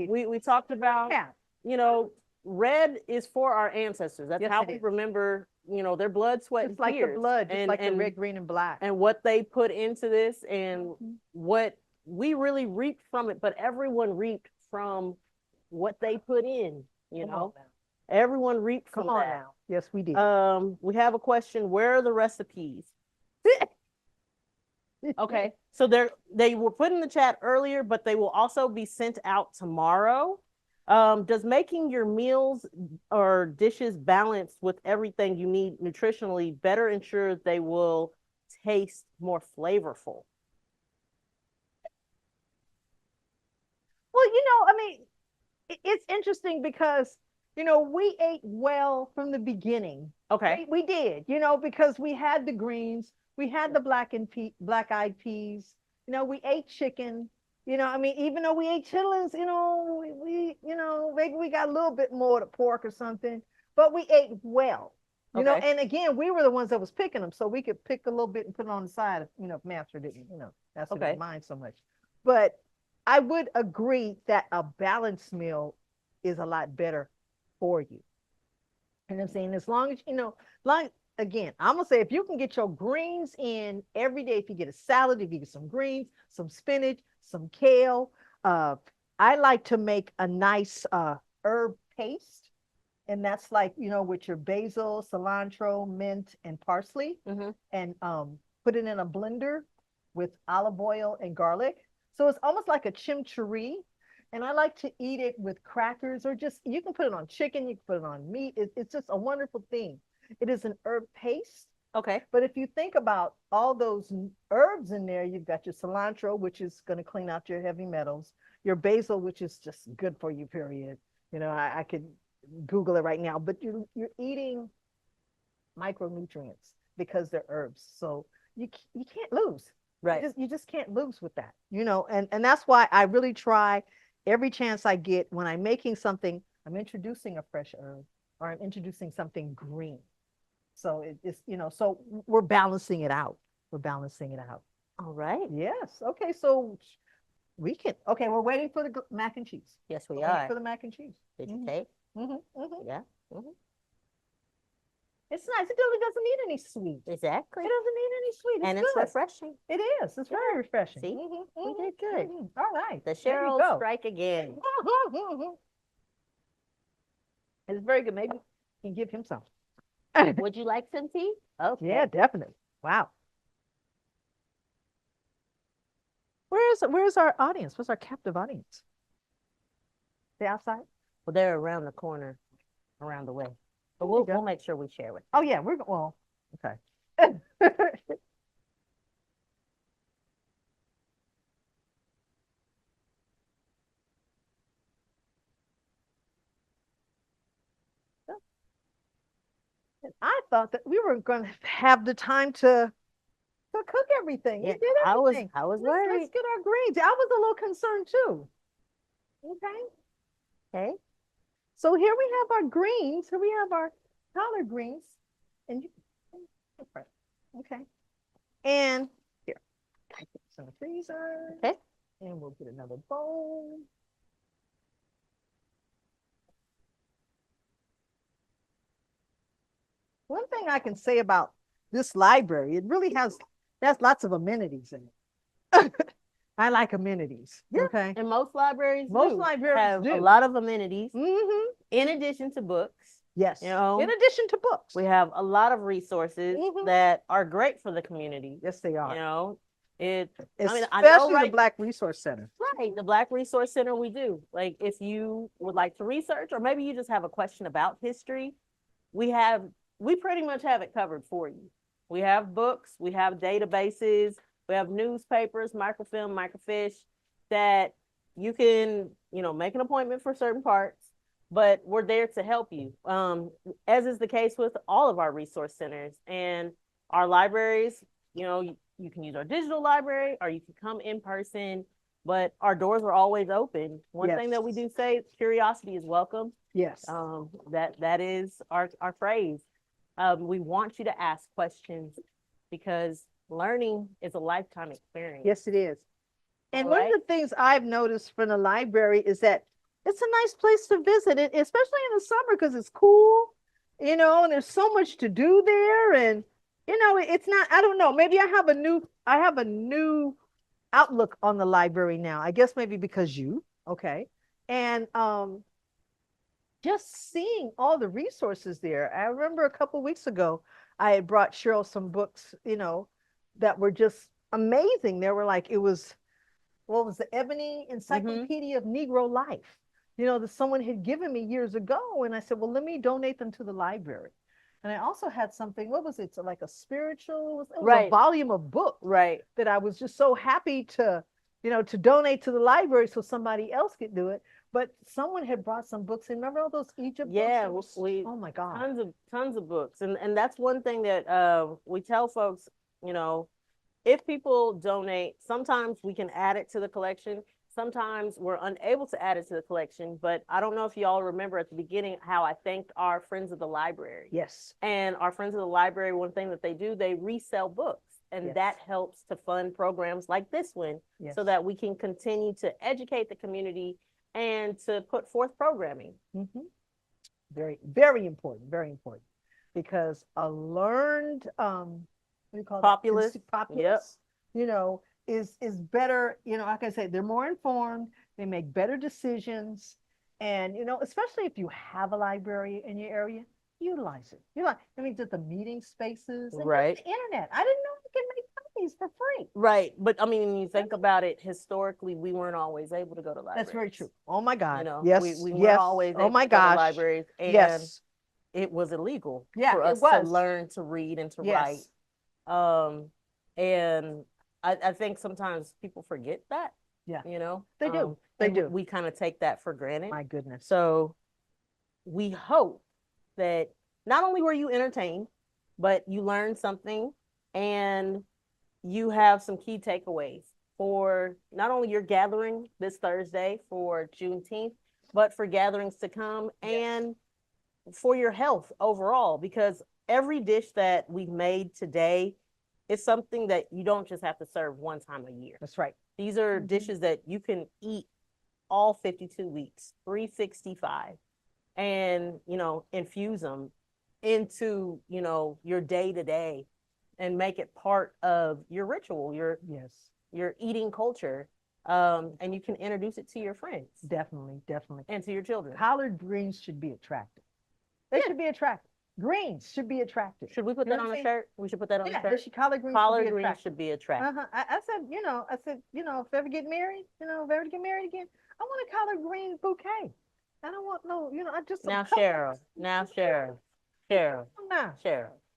S2: We talked about,
S3: Yeah.
S2: red is for our ancestors. That's
S3: Yes,
S2: how
S3: it
S2: we
S3: is.
S2: remember, their blood, sweat,
S3: Just
S2: and
S3: like the
S2: tears.
S3: blood, just
S2: and,
S3: like the
S2: and,
S3: red, green, and black.
S2: and what they put into this and
S3: Mhm.
S2: what we really reaped from it, but everyone reaped from what they put in,
S3: Come on now.
S2: everyone reaped from
S3: Come on
S2: that.
S3: now. Yes, we did.
S2: We have a question. Where are the recipes? Okay, so they were put in the chat earlier, but they will also be sent out tomorrow. Does making your meals or dishes balanced with everything you need nutritionally better ensure they will taste more flavorful?
S3: Well, it's interesting because, we ate well from the beginning.
S2: Okay.
S3: We did, because we had the greens, we had the black-eyed peas, we ate chicken, even though we ate chitlins, maybe we got a little bit more to pork or something, but we ate well,
S2: Okay.
S3: and again, we were the ones that was picking them, so we could pick a little bit and put it on the side, if master didn't, that's
S2: Okay.
S3: didn't mind so much. But I would agree that a balanced meal is a lot better for you. And I'm saying, as long as, again, I'm gonna say if you can get your greens in every day, if you get a salad, if you get some greens, some spinach, some kale. I like to make a nice herb paste. And that's like, with your basil, cilantro, mint, and parsley.
S2: Mhm.
S3: And put it in a blender with olive oil and garlic. So it's almost like a chimichurri. And I like to eat it with crackers or just, you can put it on chicken, you can put it on meat. It's just a wonderful thing. It is an herb paste.
S2: Okay.
S3: But if you think about all those herbs in there, you've got your cilantro, which is going to clean out your heavy metals, your basil, which is just good for you, period. You know, I could Google it right now, but you're eating micronutrients because they're herbs. So you can't lose.
S2: Right.
S3: You just can't lose with that, you know, and that's why I really try every chance I get when I'm making something, I'm introducing a fresh herb or I'm introducing something green. So it's, you know, so we're balancing it out. We're balancing it out.
S2: All right.
S3: Yes. Okay. So we can, okay, we're waiting for the mac and cheese.
S2: Yes, we
S3: Waiting
S2: are.
S3: for the mac and cheese.
S2: Did you
S3: Mhm.
S2: take?
S3: Mm-hmm.
S2: Yeah. Mm-hmm.
S3: It's nice. It really doesn't need any sweet.
S2: Exactly.
S3: It doesn't need any sweet.
S2: And
S3: It's
S2: it's
S3: good.
S2: refreshing.
S3: It is. It's very refreshing.
S2: See?
S3: Mhm,
S2: We
S3: mhm,
S2: did good.
S3: mhm. All right.
S2: The
S3: There you
S2: Cheryl
S3: go.
S2: strike again.
S3: It's very good. Maybe you can give him some.
S2: Would you like some tea? Okay.
S3: Yeah, definitely. Wow. Where's our audience? Where's our captive audience? The outside?
S2: Well, they're around the corner, around the way. But
S3: There you
S2: we'll
S3: go.
S2: make sure we share with
S3: Oh yeah, well, okay. And I thought that we were going to have the time to cook everything.
S2: Yeah,
S3: We did
S2: I was
S3: everything.
S2: worried.
S3: Let's get our greens. I was a little concerned too. Okay.
S2: Okay.
S3: So here we have our greens. Here we have our collard greens. And you, okay. And here, I put some in the freezer.
S2: Okay.
S3: And we'll get another bowl. One thing I can say about this library, it really has lots of amenities in it. I like amenities.
S2: Yeah.
S3: Okay.
S2: And most libraries
S3: Most
S2: do
S3: libraries
S2: have a
S3: do.
S2: lot of amenities
S3: Mm-hmm.
S2: in addition to books.
S3: Yes.
S2: You know,
S3: in addition to books.
S2: we have a lot of resources
S3: Mhm.
S2: that are great for the community.
S3: Yes, they are.
S2: You know,
S3: Especially
S2: I know,
S3: the
S2: right?
S3: Black Resource Center.
S2: Right, the Black Resource Center, we do. Like, if you would like to research, or maybe you just have a question about history, we pretty much have it covered for you. We have books, we have databases, we have newspapers, microfilm, microfiche, that you can, you know, make an appointment for certain parts, but we're there to help you. As is the case with all of our resource centers and our libraries. You know, you can use our digital library or you can come in person, but our doors are always open. One thing that we do say, curiosity is welcome.
S3: Yes.
S2: That is our phrase. We want you to ask questions because learning is a lifetime experience.
S3: Yes, it is. And
S2: All
S3: one
S2: right.
S3: of the things I've noticed from the library is that it's a nice place to visit it, especially in the summer because it's cool, you know, and there's so much to do there. And, you know, it's not, I don't know, maybe I have a new outlook on the library now. I guess maybe because okay. And just seeing all the resources there. I remember a couple weeks ago, I had brought Cheryl some books, you know, that were just amazing. They were like, what was the Ebony Encyclopedia of Negro Life, you know, that someone had given me years ago. And I said, well, let me donate them to the library. And I also had something, what was it? So like a spiritual, it was a volume of books that I was just so happy to, you know, to donate to the library so somebody else could do it. But someone had brought some books. And remember all those Egypt books? Oh my God.
S2: Tons of books. And that's one thing that we tell folks, you know, if people donate, sometimes we can add it to the collection. Sometimes we're unable to add it to the collection, but I don't know if y'all remember at the beginning how I thanked our friends of the library.
S3: Yes.
S2: And our friends of the library, one thing that they do, they resell books. And that helps to fund programs like this one so that we can continue to educate the community and to put forth programming.
S3: Mm-hmm. Very, very important, because a learned, what do you call
S2: populace,
S3: you know, is better, you know, like I say, they're more informed, they make better decisions. And, you know, especially if you have a library in your area, utilize it. I mean, just the meeting spaces, and just the internet. I didn't know you can make things for free.
S2: Right. But I mean, when you think about it, historically, we weren't always able to go to libraries.
S3: That's very true. Oh my God.
S2: You know,
S3: Yes.
S2: we
S3: yes.
S2: weren't always
S3: Oh
S2: able
S3: my
S2: to go to
S3: gosh.
S2: libraries, and
S3: Yes.
S2: it was illegal
S3: Yeah,
S2: for
S3: it
S2: us to
S3: was.
S2: learn to read and to write.
S3: Yes.
S2: And I think sometimes people forget that.
S3: Yeah.
S2: You know,
S3: They do. They
S2: and
S3: do.
S2: We kind of take that for granted.
S3: My goodness.
S2: So we hope that not only were you entertained, but you learned something and you have some key takeaways for not only your gathering this Thursday for Juneteenth, but for gatherings to come and for your health overall, because every dish that we've made today is something that you don't just have to serve one time a year.
S3: That's right.
S2: These are dishes that you can eat all 52 weeks, 365, and, you know, infuse them into, you know, your day to day and make it part of your ritual, your eating culture. And you can introduce it to your friends.
S3: Definitely.
S2: And to your children.
S3: Collard greens should be attractive. They should be attractive. Greens should be attractive.
S2: Should we put that on a shirt? We should put that on a shirt.
S3: Collard greens
S2: should be attractive.
S3: I said, if I ever get married, again, I want a collard green bouquet. I don't want no, I just
S2: now Cheryl.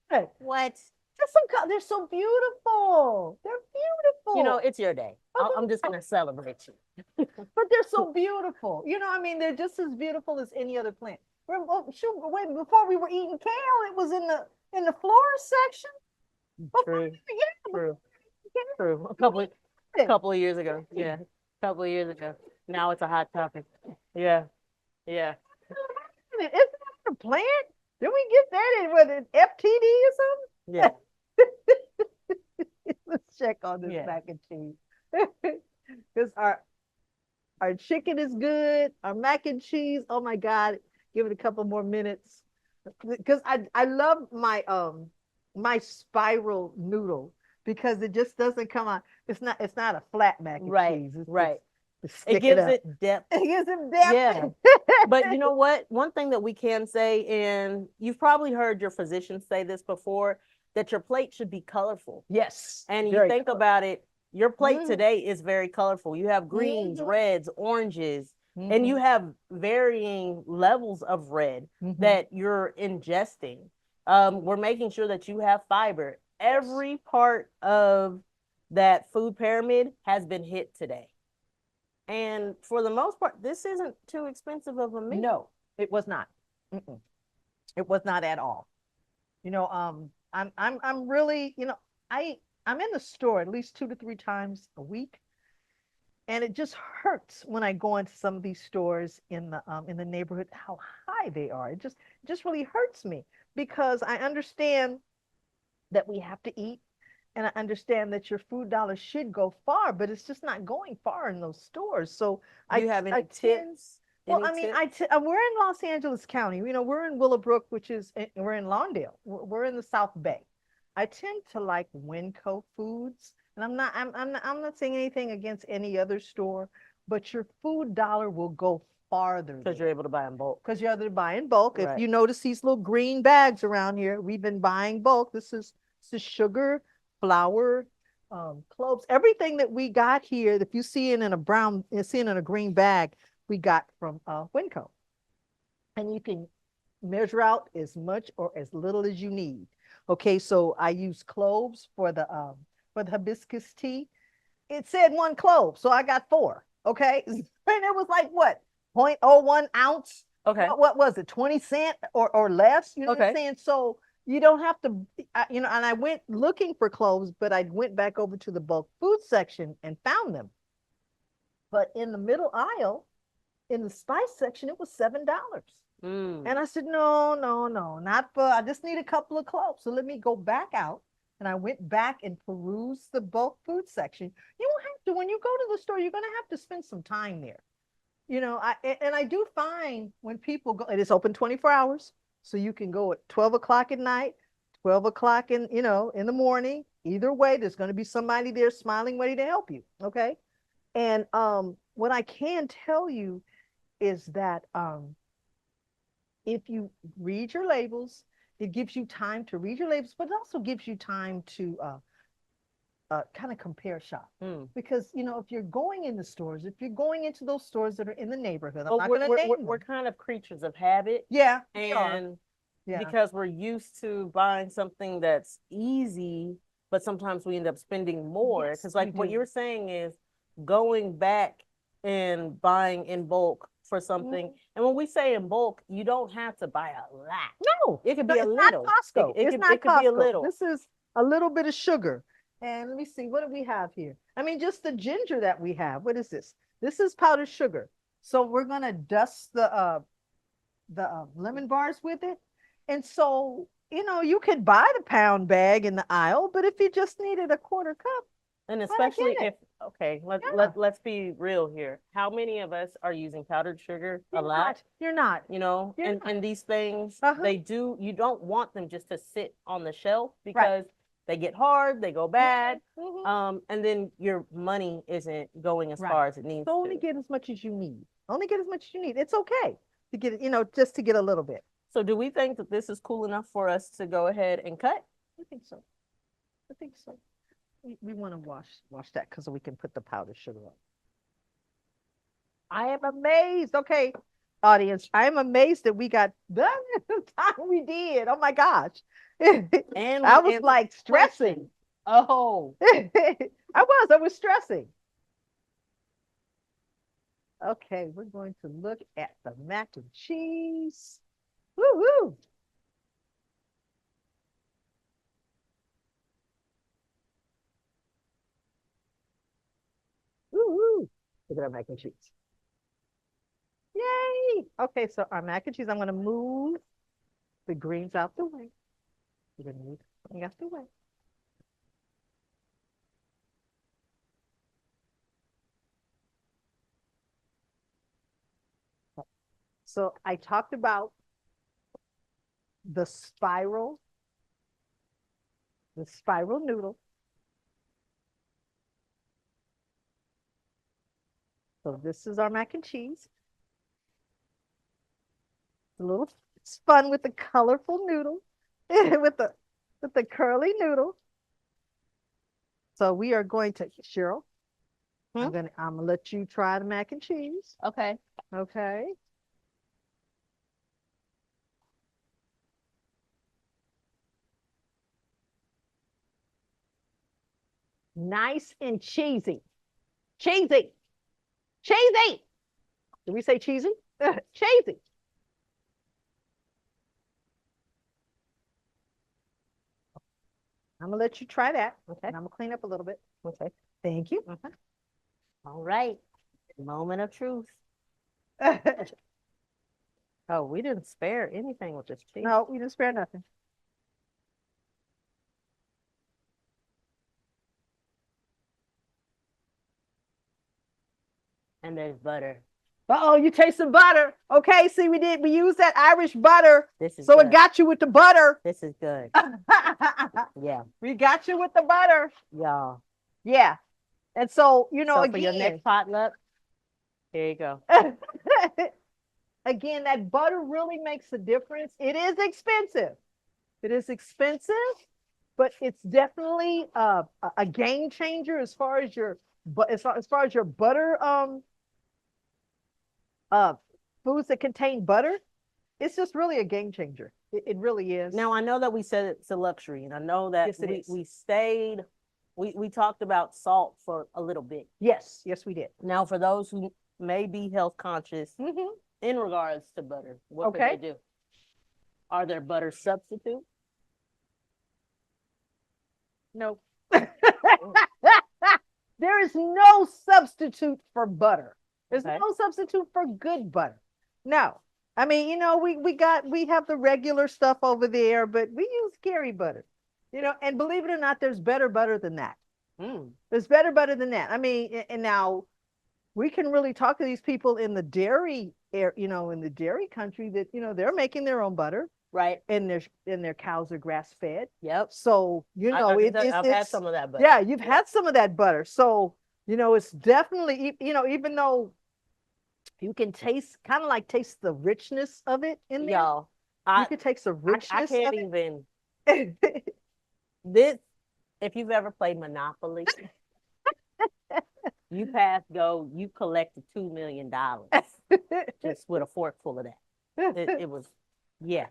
S3: Hey,
S2: What?
S3: just some they're so beautiful. They're beautiful.
S2: You know, it's your day. I'm just gonna celebrate you.
S3: But they're so beautiful. They're just as beautiful as any other plant. Before we were eating kale, it was in the flora section.
S2: True. A couple of years ago. Yeah. A couple of years ago. Now it's a hot topic. Yeah.
S3: Isn't that a plant? Did we get that in with an FTD or something?
S2: Yeah.
S3: Let's check on this mac and cheese. Because our chicken is good. Our mac and cheese. Oh my God. Give it a couple more minutes. Because I love my spiral noodle because it just doesn't come out. It's not a flat mac and cheese.
S2: It gives it depth.
S3: It gives it depth.
S2: Yeah. But you know what? One thing that we can say, and you've probably heard your physician say this before, that your plate should be colorful.
S3: Yes.
S2: And you think about it, your plate today is very colorful. You have greens, reds, oranges, and you have varying levels of red that you're ingesting. We're making sure that you have fiber. Every part of that food pyramid has been hit today. And for the most part, this isn't too expensive of a meal.
S3: No, it was not. It was not at all. I'm really, I'm in the store at least 2 to 3 times a week. And it just hurts when I go into some of these stores in the neighborhood, how high they are. It just really hurts me because I understand that we have to eat. And I understand that your food dollar should go far, but it's just not going far in those stores. So
S2: Do you have any tips?
S3: Well, we're in Los Angeles County. We're in Willowbrook, we're in Lawndale. We're in the South Bay. I tend to like Winco Foods, and I'm not saying anything against any other store, but your food dollar will go farther
S2: because you're able to buy in bulk.
S3: Because you're able to buy in bulk. Right. If you notice these little green bags around here, we've been buying bulk. This is sugar, flour, cloves, everything that we got here. If you see it in a green bag, we got from Winco. And you can measure out as much or as little as you need. Okay, so I use cloves for the hibiscus tea. It said 1 clove, so I got 4. Okay, and it was like what, 0.01 ounce.
S2: Okay,
S3: what was it, 20 cents or less? You know what I'm saying? So you don't have to, and I went looking for cloves, but I went back over to the bulk food section and found them. But in the middle aisle, in the spice section, it was $7. And I said, no, not for, I just need a couple of cloves. So let me go back out. And I went back and perused the bulk food section. You don't have to, when you go to the store, you're going to have to spend some time there. I do find when people go, it is open 24 hours. So you can go at 12 o'clock at night, 12 o'clock in the morning. Either way, there's going to be somebody there smiling, ready to help you. Okay. And what I can tell you is that if you read your labels, it gives you time to read your labels, but it also gives you time to kind of compare shop.
S2: Mm.
S3: Because, if you're going in the stores, if you're going into those stores that are in the neighborhood, I'm
S2: Well,
S3: not
S2: we're,
S3: going to
S2: we're,
S3: name
S2: we're,
S3: them.
S2: we're kind of creatures of habit.
S3: Yeah, we are.
S2: And
S3: Yeah.
S2: because we're used to buying something that's easy, but sometimes we end up spending more.
S3: Yes,
S2: Because, like,
S3: we
S2: what
S3: do.
S2: you're saying is going back and buying in bulk for something.
S3: Mhm.
S2: And when we say in bulk, you don't have to buy a lot.
S3: No,
S2: It could
S3: no,
S2: be a
S3: it's
S2: little.
S3: not Costco.
S2: It
S3: It's
S2: could,
S3: not
S2: it could be a
S3: Costco.
S2: little.
S3: This is a little bit of sugar. And let me see, what do we have here? I mean, just the ginger that we have. What is this? This is powdered sugar. So we're gonna dust the lemon bars with it. And so, you could buy the pound bag in the aisle, but if you just needed a quarter cup,
S2: And
S3: I get
S2: especially
S3: it.
S2: if, okay,
S3: Yeah.
S2: let's be real here. How many of us are using powdered sugar a
S3: You're
S2: lot?
S3: not. You're not.
S2: And
S3: not.
S2: and these things,
S3: Uh-huh.
S2: you don't want them just to sit on the shelf because they get hard, they go bad,
S3: Mhm.
S2: and then your money isn't going as
S3: Right.
S2: far as it needs
S3: So only
S2: to.
S3: get as much as you need. Only get as much as you need. It's okay to get, just to get a little bit.
S2: So do we think that this is cool enough for us to go ahead and cut?
S3: I think so. I think so. We want to wash that because we can put the powdered sugar on. I am amazed. Okay, audience, I am amazed that we got done at the time we did. Oh my gosh.
S2: And
S3: I
S2: we
S3: was
S2: answered
S3: like stressing.
S2: questions. Oh,
S3: I was stressing. Okay, we're going to look at the mac and cheese. Woo woo. Woo woo. Look at our mac and cheese. Yay. Okay, so our mac and cheese, I'm going to move the greens out the way. We're going to move them out the way. So I talked about the spiral noodle. So this is our mac and cheese. A little spun with the colorful noodle, with the curly noodle. So we are going to, Cheryl, I'm gonna let you try the mac and cheese.
S2: okay.
S3: Okay. Nice and cheesy. Cheesy. Cheesy. Did we say cheesy? Cheesy. I'm gonna let you try that.
S2: Okay.
S3: And I'm gonna clean up a little bit.
S2: Okay.
S3: Thank you.
S2: All right. Moment of truth. Oh, we didn't spare anything with this cheese.
S3: No, we didn't spare nothing.
S2: And there's butter.
S3: Uh-oh, you taste some butter. Okay, see, we used that Irish butter.
S2: This is
S3: So
S2: good.
S3: it got you with the butter.
S2: This is good. Yeah,
S3: We got you with the butter.
S2: y'all.
S3: Yeah. And so,
S2: So for your next potluck, here you go.
S3: again, that butter really makes a difference. It is expensive. It is expensive, but it's definitely a game changer as far as your butter foods that contain butter. It's just really a game changer. It really is.
S2: Now I know that we said it's a luxury, and I know that
S3: Yes, it is.
S2: we talked about salt for a little bit.
S3: Yes, we did.
S2: Now for those who may be health conscious in regards to butter, what could they do? Are there butter substitutes?
S3: No. There is no substitute for butter. There's no substitute for good butter. No. I mean, we have the regular stuff over there, but we use Gary butter. And believe it or not, there's better butter than that. There's better butter than that. I mean, and now we can really talk to these people in the dairy in the dairy country that, they're making their own butter.
S2: Right.
S3: And their cows are grass fed.
S2: Yep.
S3: So,
S2: I've had some of that butter.
S3: Yeah, you've had some of that butter. So, it's definitely, even though you can taste the richness of it in there.
S2: Y'all,
S3: You can taste the richness
S2: I can't
S3: of
S2: even.
S3: it.
S2: This If you've ever played Monopoly, you pass go, you collected $2 million just with a fork full of that. It was, yeah,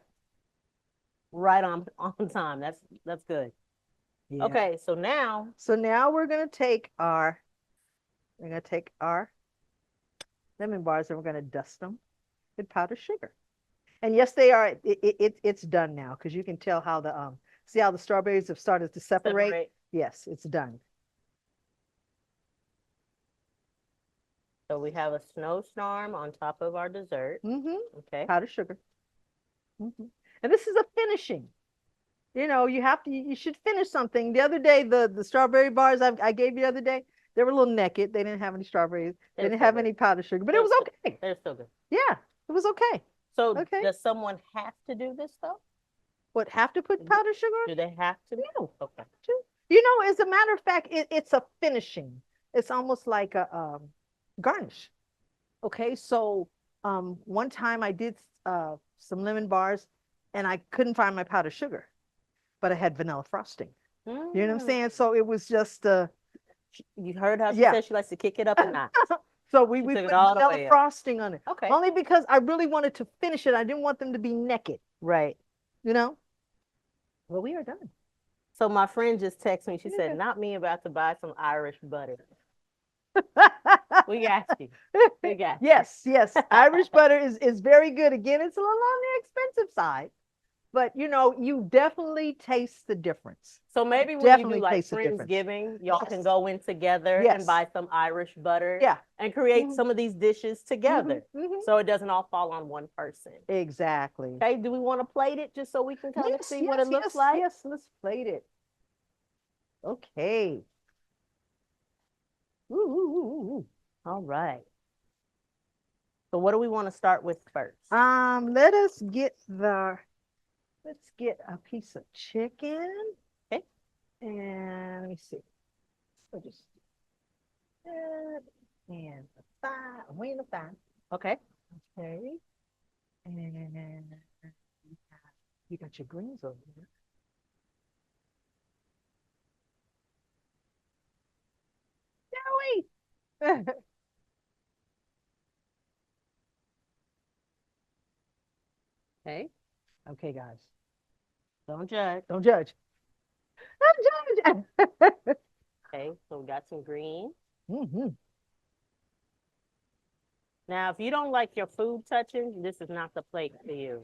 S2: right on time. That's good.
S3: Yeah.
S2: Okay, so now
S3: So now we're gonna take our lemon bars and we're gonna dust them with powdered sugar. And yes, they are. It's done now because you can tell how the see how the strawberries have started to separate. Yes, it's done.
S2: So we have a snowstorm on top of our dessert. Okay.
S3: Powdered sugar. And this is a finishing. You know, you should finish something. The other day, the strawberry bars I gave you the other day, they were a little naked. They didn't have any strawberries. They didn't have any powdered sugar, but it was okay.
S2: They're still good.
S3: Yeah, it was okay.
S2: So does someone have to do this though?
S3: What, have to put powdered sugar on?
S2: Do they have to?
S3: No.
S2: Okay.
S3: You know, as a matter of fact, it's a finishing. It's almost like a garnish. Okay, so one time I did some lemon bars and I couldn't find my powdered sugar, but I had vanilla frosting. You know what I'm saying? So it was just
S2: you heard how she said she likes to kick it up a notch.
S3: So we put vanilla frosting on it.
S2: Okay.
S3: Only because I really wanted to finish it. I didn't want them to be naked.
S2: Right.
S3: You know? Well, we are done.
S2: So my friend just texted me. She said, not me, about to buy some Irish butter. We got you. We got you.
S3: Yes. Irish butter is very good. Again, it's a little on the expensive side. But you know, you definitely taste the difference.
S2: So maybe when you do like Friendsgiving, y'all can go in together and buy some Irish butter.
S3: Yeah.
S2: And create some of these dishes together. So it doesn't all fall on one person.
S3: Exactly.
S2: Okay, do we want to plate it just so we can kind of see what it looks like?
S3: Yes, let's plate it. Okay. Ooh.
S2: All right. So what do we want to start with first?
S3: Let's get a piece of chicken.
S2: Okay.
S3: And let me see. So just and the thigh, wing the thigh.
S2: Okay.
S3: Okay. And you got your greens over here. Joey!
S2: Okay.
S3: Okay, guys.
S2: Don't judge.
S3: Don't judge. Don't judge.
S2: Okay, so we got some green.
S3: Mm-hmm.
S2: Now, if you don't like your food touching, this is not the plate for you.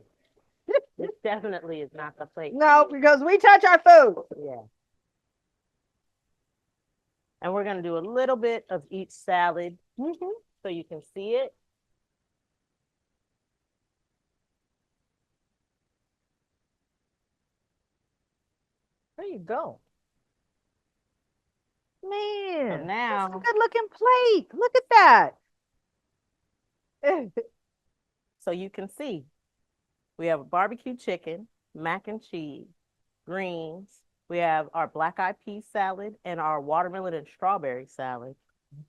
S2: This definitely is not the plate.
S3: No, because we touch our food.
S2: Yeah. And we're going to do a little bit of each salad so you can see it.
S3: There you go. Man,
S2: so now,
S3: that's a good looking plate. Look at that.
S2: So you can see we have a barbecue chicken, mac and cheese, greens. We have our black eyed pea salad and our watermelon and strawberry salad.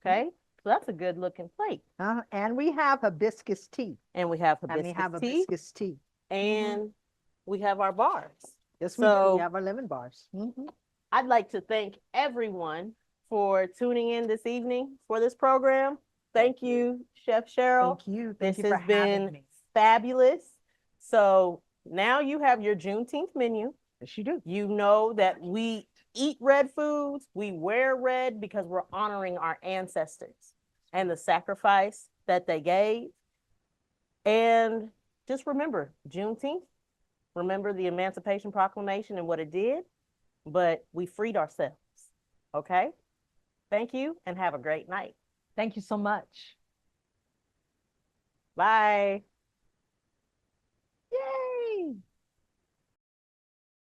S2: Okay, so that's a good looking plate.
S3: And we have hibiscus tea.
S2: And we have hibiscus tea. And we have our bars.
S3: Yes, we do. We have our lemon bars.
S2: I'd like to thank everyone for tuning in this evening for this program. Thank you, Chef Cheryl.
S3: Thank you.
S2: This has been fabulous. So now you have your Juneteenth menu.
S3: Yes, you do.
S2: You know that we eat red foods. We wear red because we're honoring our ancestors and the sacrifice that they gave. And just remember, Juneteenth, remember the Emancipation Proclamation and what it did, but we freed ourselves. Okay? Thank you and have a great night.
S3: Thank you so much.
S2: Bye.